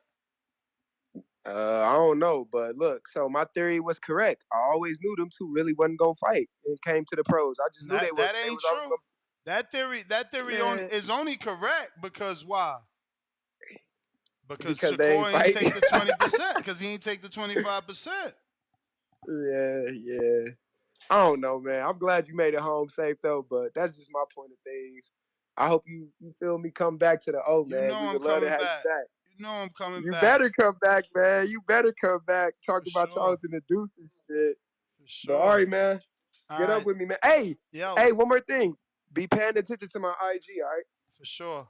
I don't know, but look. So my theory was correct. I always knew them two really wasn't gonna fight. It came to the pros. I just knew they That was. They ain't was always true. That theory Man, is only correct because why? Because because they ain't Shakur ain't fighting. take the 20%. Because he ain't take the 25%. Yeah. I don't know, man. I'm glad you made it home safe though, but that's just my point of things. I hope you feel me come back to the O, You man. know We I'm would love to coming have back. you back. You know I'm coming You back. better come back, man. You better come back. Talk For about sure. Charles and the Deuce and shit. For But all sure. right, man. All Get up right. with me, man. Hey, Yo. one more thing. Be paying attention to my IG, all right? For sure.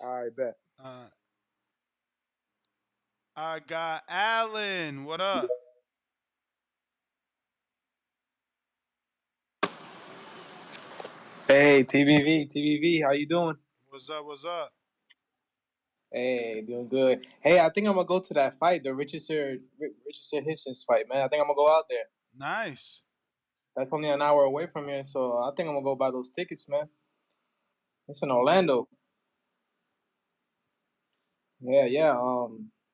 All right, bet. I got Allen. What up? Hey, TVV, how you doing? What's up? What's up? Hey, doing good. Hey, I think I'm gonna go to that fight, the Richardson Hitchens fight, man. I think I'm gonna go out there. Nice. That's only an hour away from here, so I think I'm gonna go buy those tickets, man. It's in Orlando. Yeah.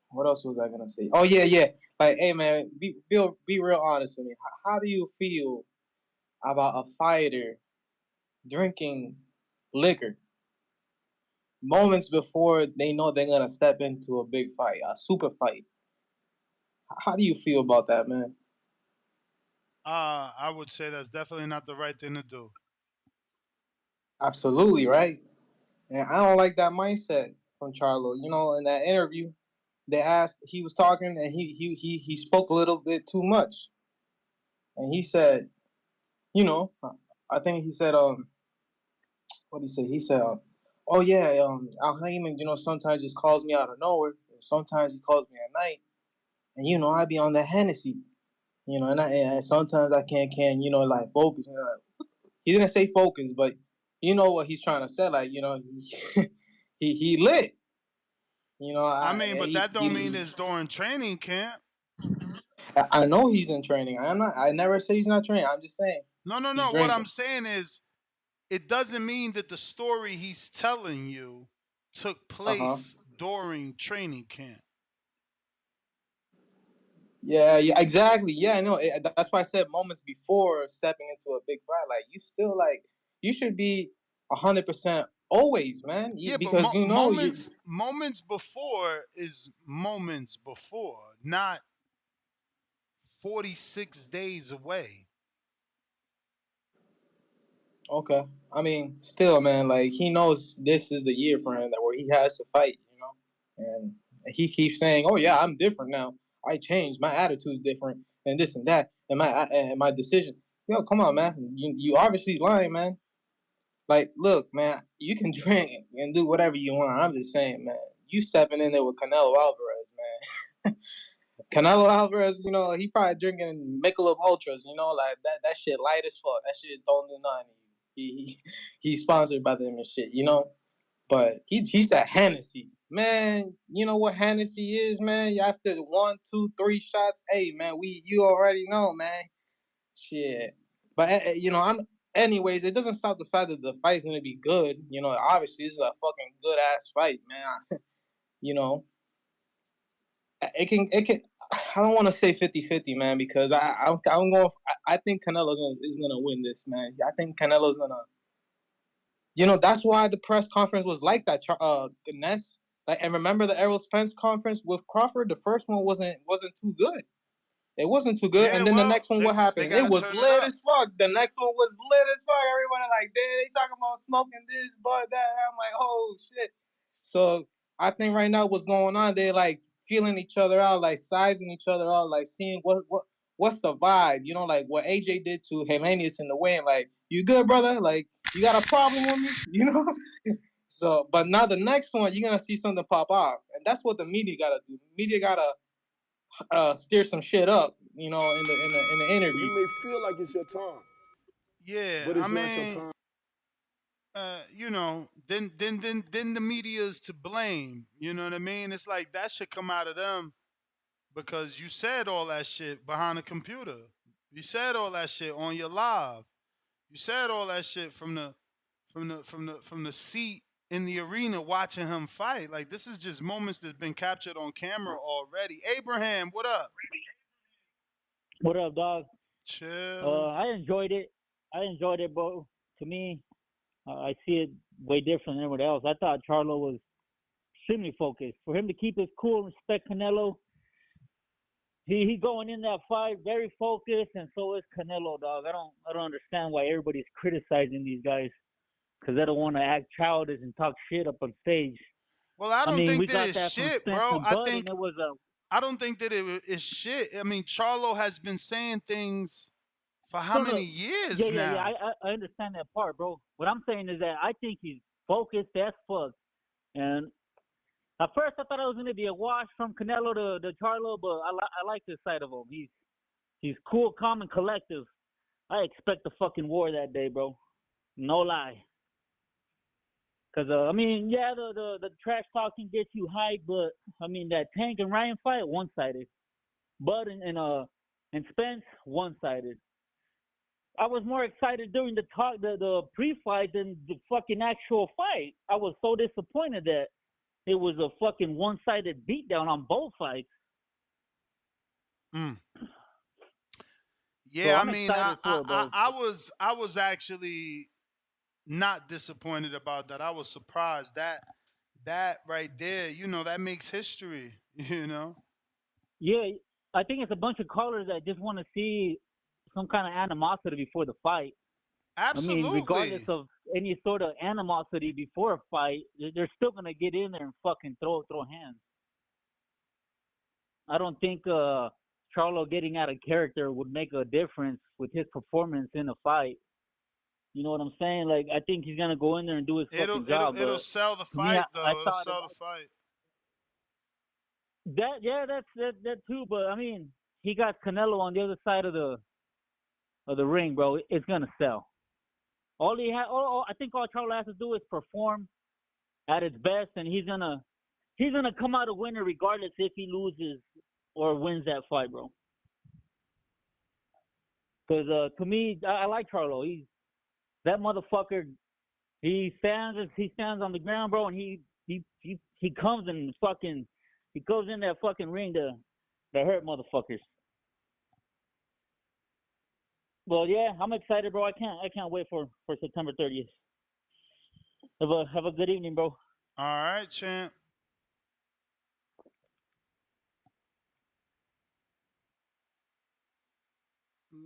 What else was I gonna say? Oh yeah. Like, hey, man, be real honest with me. How do you feel about a fighter drinking liquor moments before they know they're gonna step into a big fight, a super fight? How do you feel about that, man? I would say that's definitely not the right thing to do. Absolutely, right? And I don't like that mindset from Charlo. You know, in that interview, they asked, he was talking and he spoke a little bit too much. And he said, you know, I think he said, what did he say? He said, oh yeah, Al Heyman, sometimes just calls me out of nowhere. And sometimes he calls me at night. And, I be on the Hennessy, and sometimes I can't, like focus. He didn't say focus, but you know what he's trying to say. Like, he lit. I mean, but that don't mean it's during training camp. I know he's in training. I never say he's not training. I'm just saying. No. What I'm saying is, it doesn't mean that the story he's telling you took place during training camp. Yeah, exactly. Yeah, I know. That's why I said moments before stepping into a big fight. Like, you should be 100% always, man. Because moments before is moments before, not 46 days away. Okay. I mean, still, man, like, he knows this is the year for him where he has to fight, and he keeps saying, "Oh yeah, I'm different now. I changed. My attitude's different, and this and that, and my decision." Yo, come on, man. You obviously lying, man. Like, look, man, you can drink and do whatever you want. I'm just saying, man. You stepping in there with Canelo Alvarez, man. Canelo Alvarez, he probably drinking Michelob Ultras, like that shit light as fuck. That shit don't do nothing to you. He's sponsored by them and shit, But he said Hennessy. Man, you know what Hennessy is, man? After 1, 2, 3 shots, hey man, you already know, man. Shit. But anyways, it doesn't stop the fact that the fight's gonna be good. You know, obviously this is a fucking good ass fight, man. You know, it can. I don't want to say 50-50, man, because I'm going. I think Canelo is gonna win this, man. I think Canelo's gonna. You know, that's why the press conference was like that. Ness. Like, and remember the Errol Spence conference with Crawford? The first one wasn't too good. It wasn't too good. Yeah, and then well, the next one, what happened? It was lit as fuck. The next one was lit as fuck. Everyone like, damn, they talking about smoking this, but that. I'm like, oh shit. So I think right now what's going on, they like feeling each other out, like sizing each other out, like seeing what's the vibe. You know, like what AJ did to Hellenius in the weigh-in. Like, you good, brother? Like, you got a problem with me? You know? So, but now the next one, you're gonna see something pop off, and that's what the media gotta do. The media gotta steer some shit up, you know, in the interview. You may feel like it's your time. Yeah, But it's I not your mean, time. you know, then the media is to blame. You know what I mean? It's like that should come out of them because you said all that shit behind the computer. You said all that shit on your live. You said all that shit from the seat in the arena watching him fight. Like, this is just moments that's been captured on camera already. Abraham, what up? What up, dog? Chill. I enjoyed it. Bro. To me, I see it way different than everyone else. I thought Charlo was extremely focused. For him to keep his cool and respect Canelo, he going in that fight very focused, and so is Canelo, dog. I don't understand why everybody's criticizing these guys because they don't want to act childish and talk shit up on stage. Well, I don't think we that got it's that shit, from bro. Spence and Bud, and it was I don't think that it is shit. I mean, Charlo has been saying things for how many years now? Yeah. I understand that part, bro. What I'm saying is that I think he's focused as fuck. And at first I thought it was going to be a wash from Canelo to Charlo, but I like this side of him. He's cool, calm, and collective. I expect a fucking war that day, bro. No lie. Because, I mean, yeah, the trash talking gets you hyped, but, I mean, that Tank and Ryan fight, one-sided. Bud and Spence, one-sided. I was more excited during the pre-fight than the fucking actual fight. I was so disappointed that it was a fucking one-sided beatdown on both fights. Yeah, so I mean, I was actually not disappointed about that. I was surprised that right there, you know, that makes history, you know. Yeah, I think it's a bunch of callers that just want to see some kind of animosity before the fight. Absolutely. I mean, regardless of any sort of animosity before a fight, they're still gonna get in there and fucking throw hands. I don't think Charlo getting out of character would make a difference with his performance in a fight. You know what I'm saying? Like, I think he's gonna go in there and do his fucking job. It'll sell the fight, though. It'll sell the fight. That too. But I mean, he got Canelo on the other side of the ring, bro. It's gonna sell. I think all Charlo has to do is perform at its best, and he's gonna come out a winner regardless if he loses or wins that fight, bro. Because to me, I like Charlo. He's that motherfucker. He stands on the ground, bro, and he comes and fucking he goes in that fucking ring to hurt motherfuckers. Well, yeah, I'm excited, bro. I can't wait for September 30th. Have a good evening, bro. All right, champ.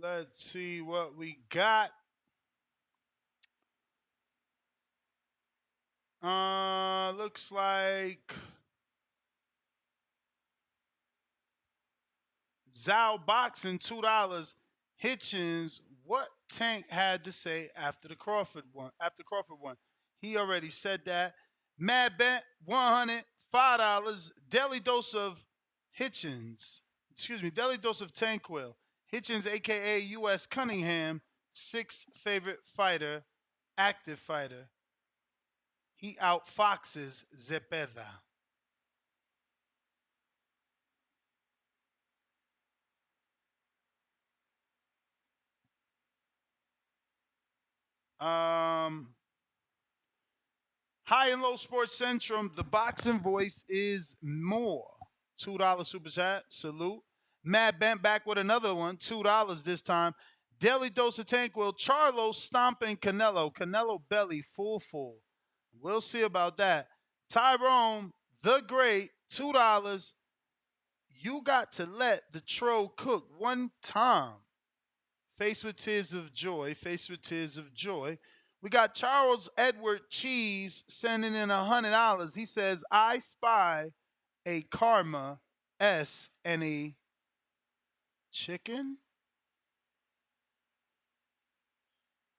Let's see what we got. Looks like Zhao Boxing $2. Hitchens, what Tank had to say after the Crawford one. He already said that. Mad Bet $100, $5. Daily dose of Hitchens. Daily dose of Tanquil. Hitchens, aka U.S. Cunningham, 6th favorite fighter, active fighter. he outfoxes Zepeda. High and Low Sports Centrum, the boxing voice is more. $2 super chat, salute. Matt Bent back with another one, $2 this time. Daily Dose of Tanquil, Charlo stomping Canelo. Canelo belly full. We'll see about that. Tyrone, the great, $2. You got to let the troll cook one time. Face with tears of joy. We got Charles Edward Cheese sending in $100. He says, I spy a Karma S and a chicken?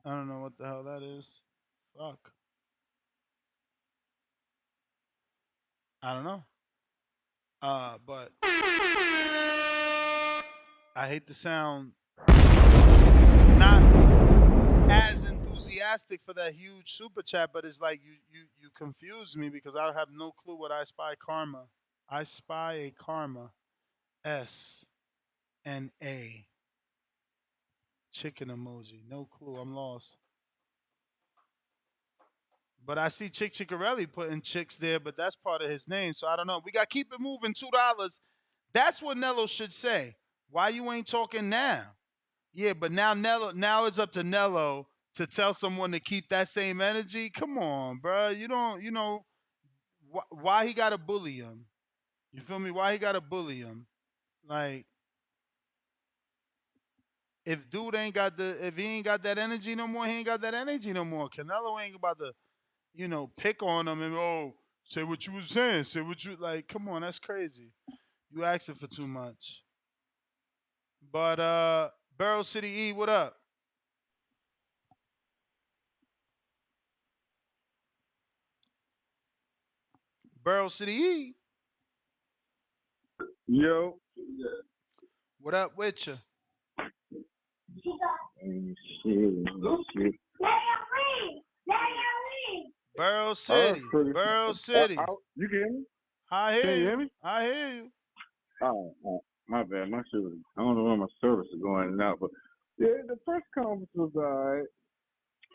I don't know what the hell that is. Fuck. I don't know. But I hate to sound not as enthusiastic for that huge super chat, but it's like you confuse me because I have no clue what I spy karma. I spy a karma S and A chicken emoji. No clue. I'm lost. But I see Chick Chickarelli putting chicks there, but that's part of his name, so I don't know. We got to keep it moving. $2. That's what Nello should say. Why you ain't talking now? Yeah, but now it's up to Nello to tell someone to keep that same energy. Come on, bro. You don't, why he got to bully him? You feel me? Why he got to bully him? Like, if he ain't got that energy no more, he ain't got that energy no more. Canelo ain't about to, pick on him and say what you was saying, like. Come on, that's crazy. You asking for too much. But Barrel City E, what up? Barrel City E. Yo. What up with you? Shit. Barrel City. Barrel City. You can hear me? I hear Can you you. hear me? I hear you. Oh, my bad. My service. I don't know where my service is going in and out, but yeah, the press conference was alright.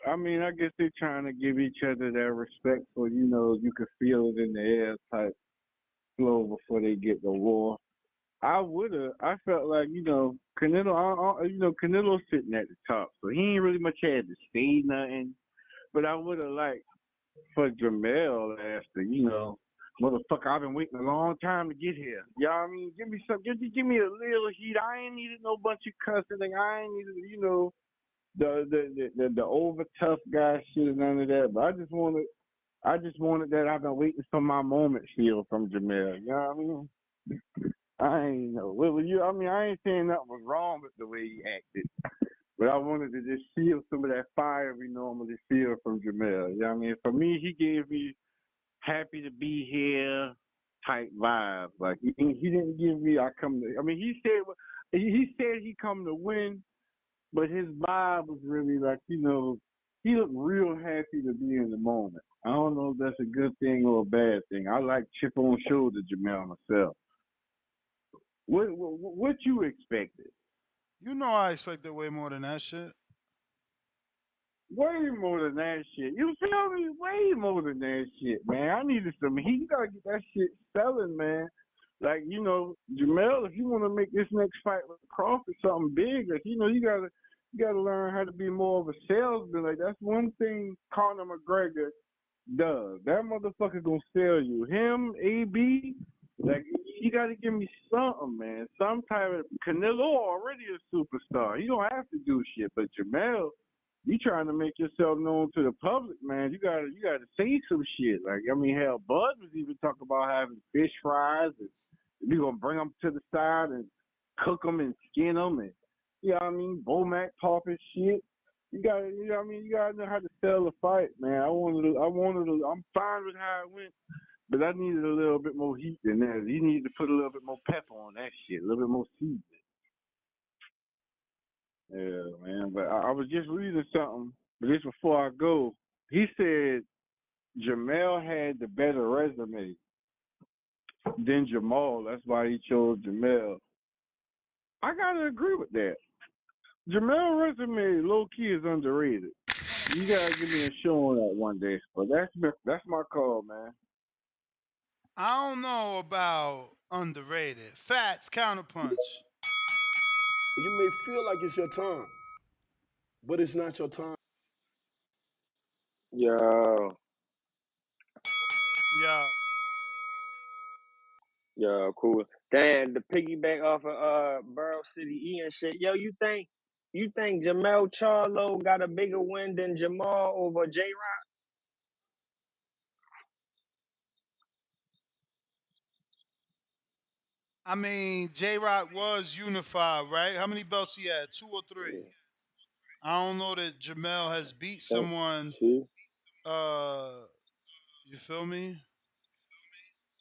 I mean, I guess they're trying to give each other that respectful, you could feel it in the air type flow before they get the war. I felt like, Canelo, Canelo's sitting at the top, so he ain't really much had to say nothing. But I would have liked for Jermell after, motherfucker, I've been waiting a long time to get here. You know what I mean? Give me a little heat. I ain't needed no bunch of cussing. I ain't needed, the over tough guy shit and none of that. But I just wanted that I've been waiting for my moment feel from Jermell. You know what I mean? I ain't know. I ain't saying nothing was wrong with the way he acted. But I wanted to just feel some of that fire we normally feel from Jermell. You know what I mean? For me, he gave me happy to be here type vibe. Like he didn't give me he said he come to win, but his vibe was really like, he looked real happy to be in the moment. I don't know if that's a good thing or a bad thing. I like chip on shoulder Jermell myself. What you expected? I expected way more than that shit. Way more than that shit. You feel me? Way more than that shit, man. I needed some heat. You gotta get that shit selling, man. Like, Jermell, if you want to make this next fight with Crawford something big, like, you gotta learn how to be more of a salesman. Like, that's one thing Conor McGregor does. That motherfucker gonna sell you. Him, AB, like, you gotta give me something, man. Some type of Canelo already a superstar. You don't have to do shit, but Jermell, you trying to make yourself known to the public, man. You gotta say some shit. Like, hell, Bud was even talking about having fish fries, and we gonna bring them to the side and cook them and skin them, and Bomac popping shit. You gotta know how to sell a fight, man. I'm fine with how it went, but I needed a little bit more heat than that. You need to put a little bit more pepper on that shit, a little bit more seasoning. Yeah, man. But I was just reading something, but this before I go. He said Jermell had the better resume than Jamal. That's why he chose Jermell. I gotta agree with that. Jermell resume low key is underrated. You gotta give me a show on that one day. But that's my call, man. I don't know about underrated. Fats counterpunch. You may feel like it's your time, but it's not your time. Yo, cool. Damn, the piggyback off of Burrow City E and shit. Yo, you think Jermell Charlo got a bigger win than Jamal over J Rock? I mean, J Rock was unified, right? How many belts he had? 2 or 3? I don't know that Jermell has beat someone. You feel me?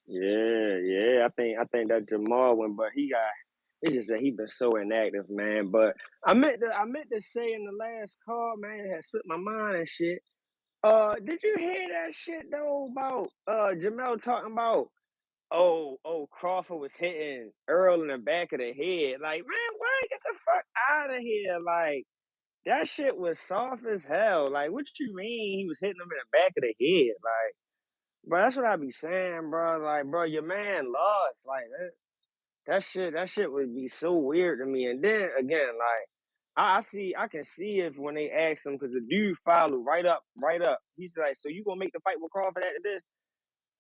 Yeah. I think that Jamal one, but it's just that he been so inactive, man. But I meant to say in the last call, man, it had slipped my mind and shit. Did you hear that shit though about Jamel talking about Crawford was hitting Earl in the back of the head? Like, man, why get the fuck out of here? Like, that shit was soft as hell. Like, what you mean he was hitting him in the back of the head? Like, bro, that's what I be saying, bro. Like, bro, your man lost. Like that shit would be so weird to me. And then again, like I can see if when they ask him, because the dude followed right up. He's like, so you gonna make the fight with Crawford after this?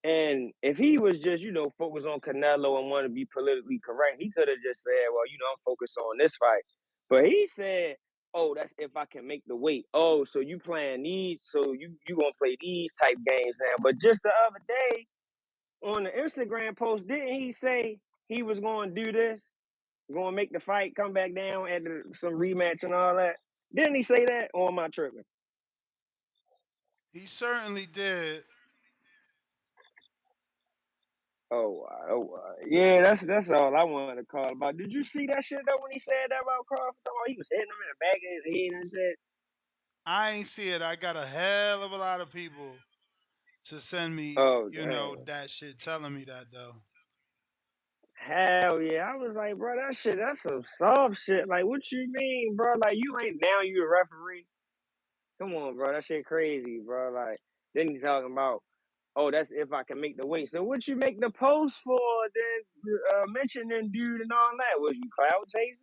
And if he was just, focused on Canelo and want to be politically correct, he could have just said, well, I'm focused on this fight. But he said, oh, that's if I can make the weight. Oh, so you playing these, so you gonna play these type games now. But just the other day on the Instagram post, didn't he say he was going to do this? Going to make the fight, come back down at some rematch and all that? Didn't he say that, or am I tripping? He certainly did. Yeah, that's all I wanted to call about. Did you see that shit though when he said that about Crawford? He was hitting him in the back of his head and shit. I ain't see it. I got a hell of a lot of people to send me, that shit telling me that though. Hell yeah. I was like, bro, that's some soft shit. Like, what you mean, bro? Like, you a referee. Come on, bro. That shit crazy, bro. Like, then he's talking about, oh, that's if I can make the weight. So what you make the post for? Then mentioning dude and all that. Was you cloud chasing?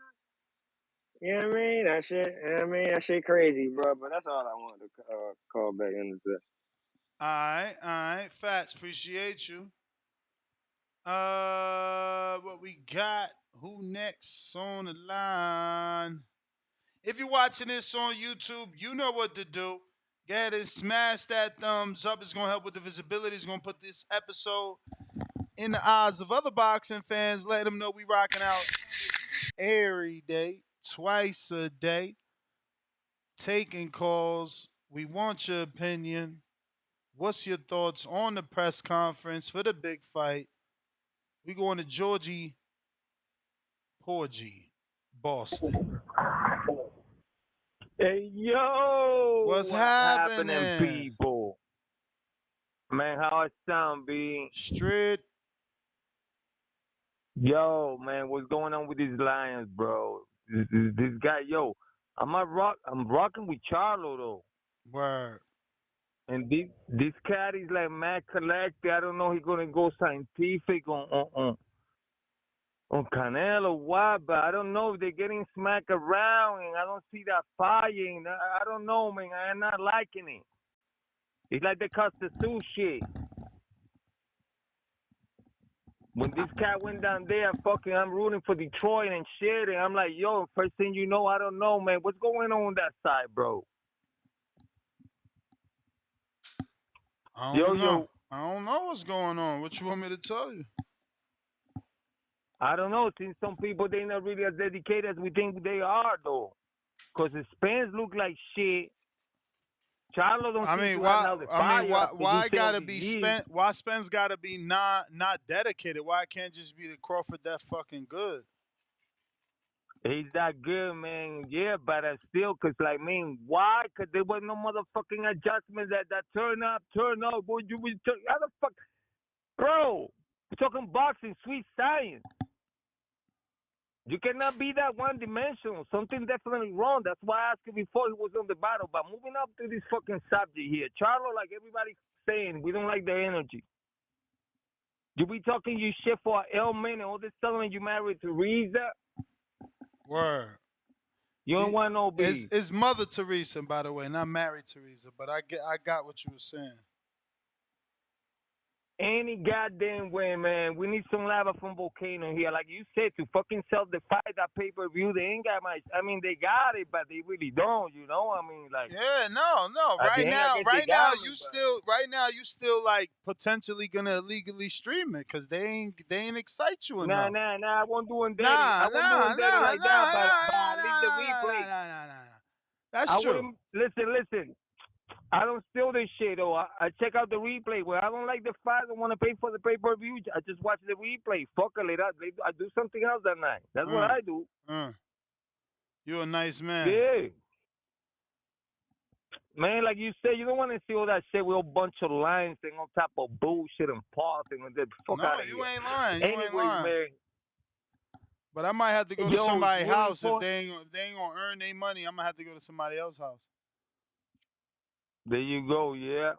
You know what I mean? That shit crazy, bro. But that's all I wanted to call back into this. All right. Fats, appreciate you. What we got? Who next on the line? If you're watching this on YouTube, you know what to do. Go ahead and smash that thumbs up. It's going to help with the visibility. It's going to put this episode in the eyes of other boxing fans. Let them know we rocking out every day, twice a day, taking calls. We want your opinion. What's your thoughts on the press conference for the big fight? We going to Georgie Porgy, Boston. Hey, yo! What's happening, people? Man, how it sound, B? Straight. Yo, man, what's going on with these Lions, bro? This guy, yo, I'm rocking with Charlo, though. Word. And this cat is like mad collected. I don't know he's going to go scientific on Canelo, why? But I don't know if they're getting smacked around, and I don't see that fighting. I don't know, man. I'm not liking it. It's like the Costa shit. When this cat went down there, I'm rooting for Detroit and shit, and I'm like, yo, first thing you know, I don't know, man. What's going on that side, bro? I don't know. I don't know what's going on. What you want me to tell you? I don't know. Since some people, they're not really as dedicated as we think they are, though. Because the Spence look like shit. Charlo don't seem to have now the fire. Why gotta be Spence? Why Spence gotta be not dedicated? Why it can't just be the Crawford that fucking good? He's that good, man. Yeah, but still, cause like, man, why? Cause there was no motherfucking adjustments that turn up. What you how the fuck, bro? We're talking boxing, sweet science. You cannot be that one dimensional. Something definitely wrong. That's why I asked you before he was on the battle. But moving up to this fucking subject here, Charlo, like everybody's saying, we don't like the energy. You be talking you shit for an ailment and all this telling you married Teresa. Word. You don't want no beef. It's Mother Teresa, by the way, not married Teresa. But I got what you were saying. Any goddamn way, man. We need some lava from Volcano here. Like you said, to fucking sell the fight, that pay-per-view, they ain't got much. I mean, they got it, but they really don't, you know? I mean, like... Yeah, no. Right now, you still like potentially gonna illegally stream it because they ain't excite you enough. Nah, I won't do it dirty. I won't do it dirty like that, but I leave the replay. That's true. Listen. I don't steal this shit, though. I check out the replay. Where I don't like the fight, I want to pay for the pay-per-view. I just watch the replay. Fuck it. I do something else that night. That's what I do. You're a nice man. Yeah. Man, like you said, you don't want to see all that shit with a bunch of lines and on top of bullshit and parts and the fuck out of here. You ain't lying. Man. But I might have to go to somebody's house if they ain't gonna earn their money. I'm gonna have to go to somebody else's house. There you go, yeah.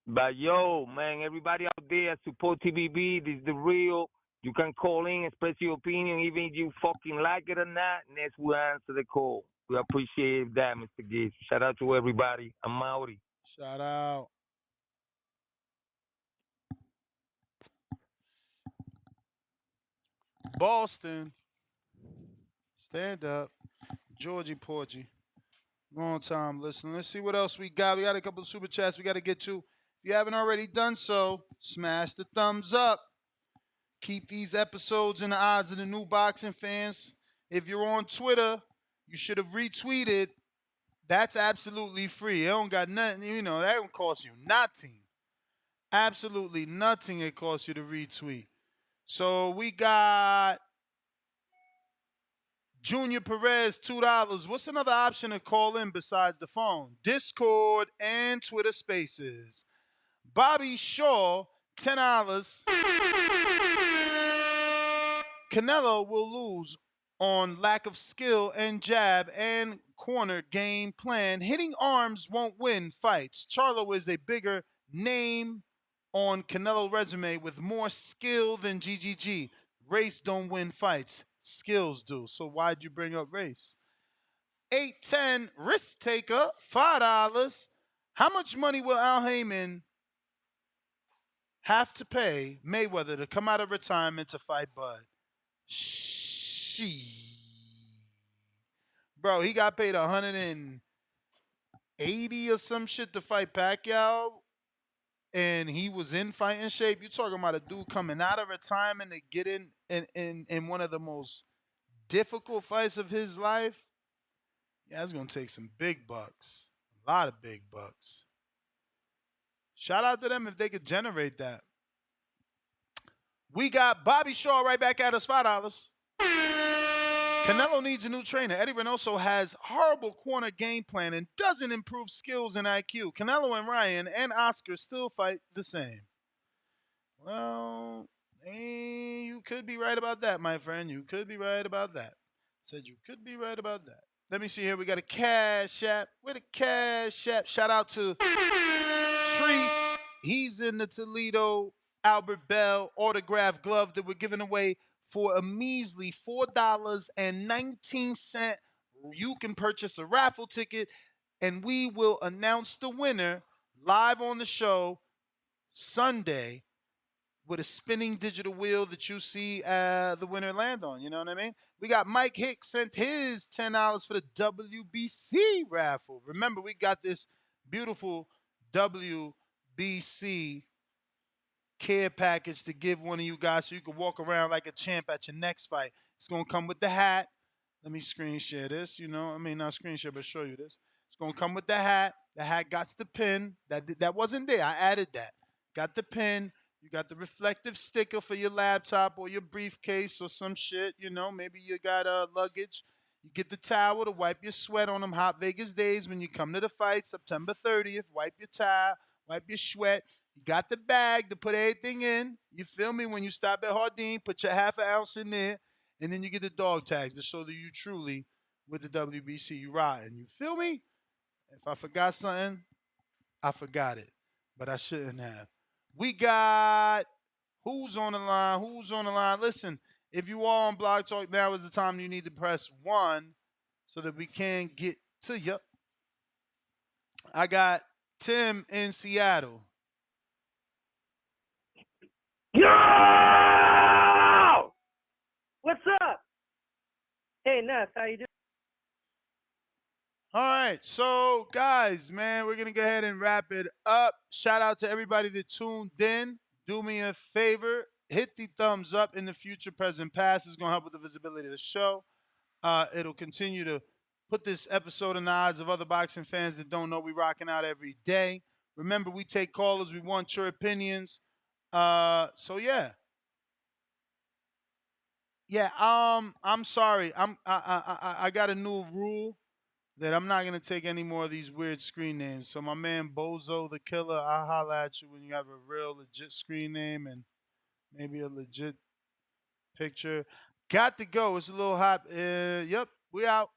But yo, man, everybody out there, support TBB. This is the real. You can call in, express your opinion, even if you fucking like it or not. Next, we'll answer the call. We appreciate that, Mr. Gibbs. Shout out to everybody. I'm Maori. Shout out. Boston. Stand up. Georgie Porgy. Long time listening. Let's see what else we got. We got a couple of super chats we got to get to. If you haven't already done so, smash the thumbs up. Keep these episodes in the eyes of the new boxing fans. If you're on Twitter, you should have retweeted. That's absolutely free. It don't got nothing, that don't cost you nothing. Absolutely nothing it costs you to retweet. So we got Junior Perez, $2. What's another option to call in besides the phone? Discord and Twitter Spaces. Bobby Shaw, $10. Canelo will lose on lack of skill and jab and corner game plan. Hitting arms won't win fights. Charlo is a bigger name on Canelo resume with more skill than GGG. Race don't win fights. Skills do. So why'd you bring up race? 810 risk taker, $5. How much money will Al Heyman have to pay Mayweather to come out of retirement to fight Bud? Bro, he got paid $180 or some shit to fight Pacquiao, and he was in fighting shape. You're talking about a dude coming out of retirement to get in one of the most difficult fights of his life. Yeah, it's going to take some big bucks. A lot of big bucks. Shout out to them if they could generate that. We got Bobby Shaw right back at us, $5. Canelo needs a new trainer. Eddie Reynoso has horrible corner game plan and doesn't improve skills and IQ. Canelo and Ryan and Oscar still fight the same. Well, you could be right about that, my friend. You could be right about that. Said you could be right about that. Let me see here. We got a Cash App. Where the Cash App? Shout out to Treese. He's in the Toledo Albert Bell autograph glove that we're giving away for a measly $4.19. You can purchase a raffle ticket, and we will announce the winner live on the show Sunday with a spinning digital wheel that you see the winner land on. You know what I mean? We got Mike Hicks sent his $10 for the WBC raffle. Remember, we got this beautiful WBC care package to give one of you guys so you can walk around like a champ at your next fight. It's going to come with the hat. Let me screen share this, not screen share, but show you this. It's going to come with the hat. The hat got the pin. That wasn't there. I added that. Got the pin. You got the reflective sticker for your laptop or your briefcase or some shit. You know, maybe you got luggage. You get the towel to wipe your sweat on them hot Vegas days when you come to the fight, September 30th. Wipe your towel, wipe your sweat. You got the bag to put everything in. You feel me? When you stop at Hardin, put your half an ounce in there, and then you get the dog tags to show that you truly with the WBC. You riding. You feel me? If I forgot something, I forgot it, but I shouldn't have. We got who's on the line? Who's on the line? Listen, if you are on Blog Talk, now is the time you need to press 1 so that we can get to you. I got Tim in Seattle. Yo! What's up? Hey, Ness, how you doing? All right, so guys, man, we're going to go ahead and wrap it up. Shout out to everybody that tuned in. Do me a favor, hit the thumbs up in the future, present, past. It's going to help with the visibility of the show. It'll continue to put this episode in the eyes of other boxing fans that don't know we rocking out every day. Remember, we take callers. We want your opinions. So yeah. Yeah, I'm sorry. I got a new rule that I'm not going to take any more of these weird screen names. So my man Bozo the Killer, I'll holler at you when you have a real legit screen name and maybe a legit picture. Got to go. It's a little hot. Yep, we out.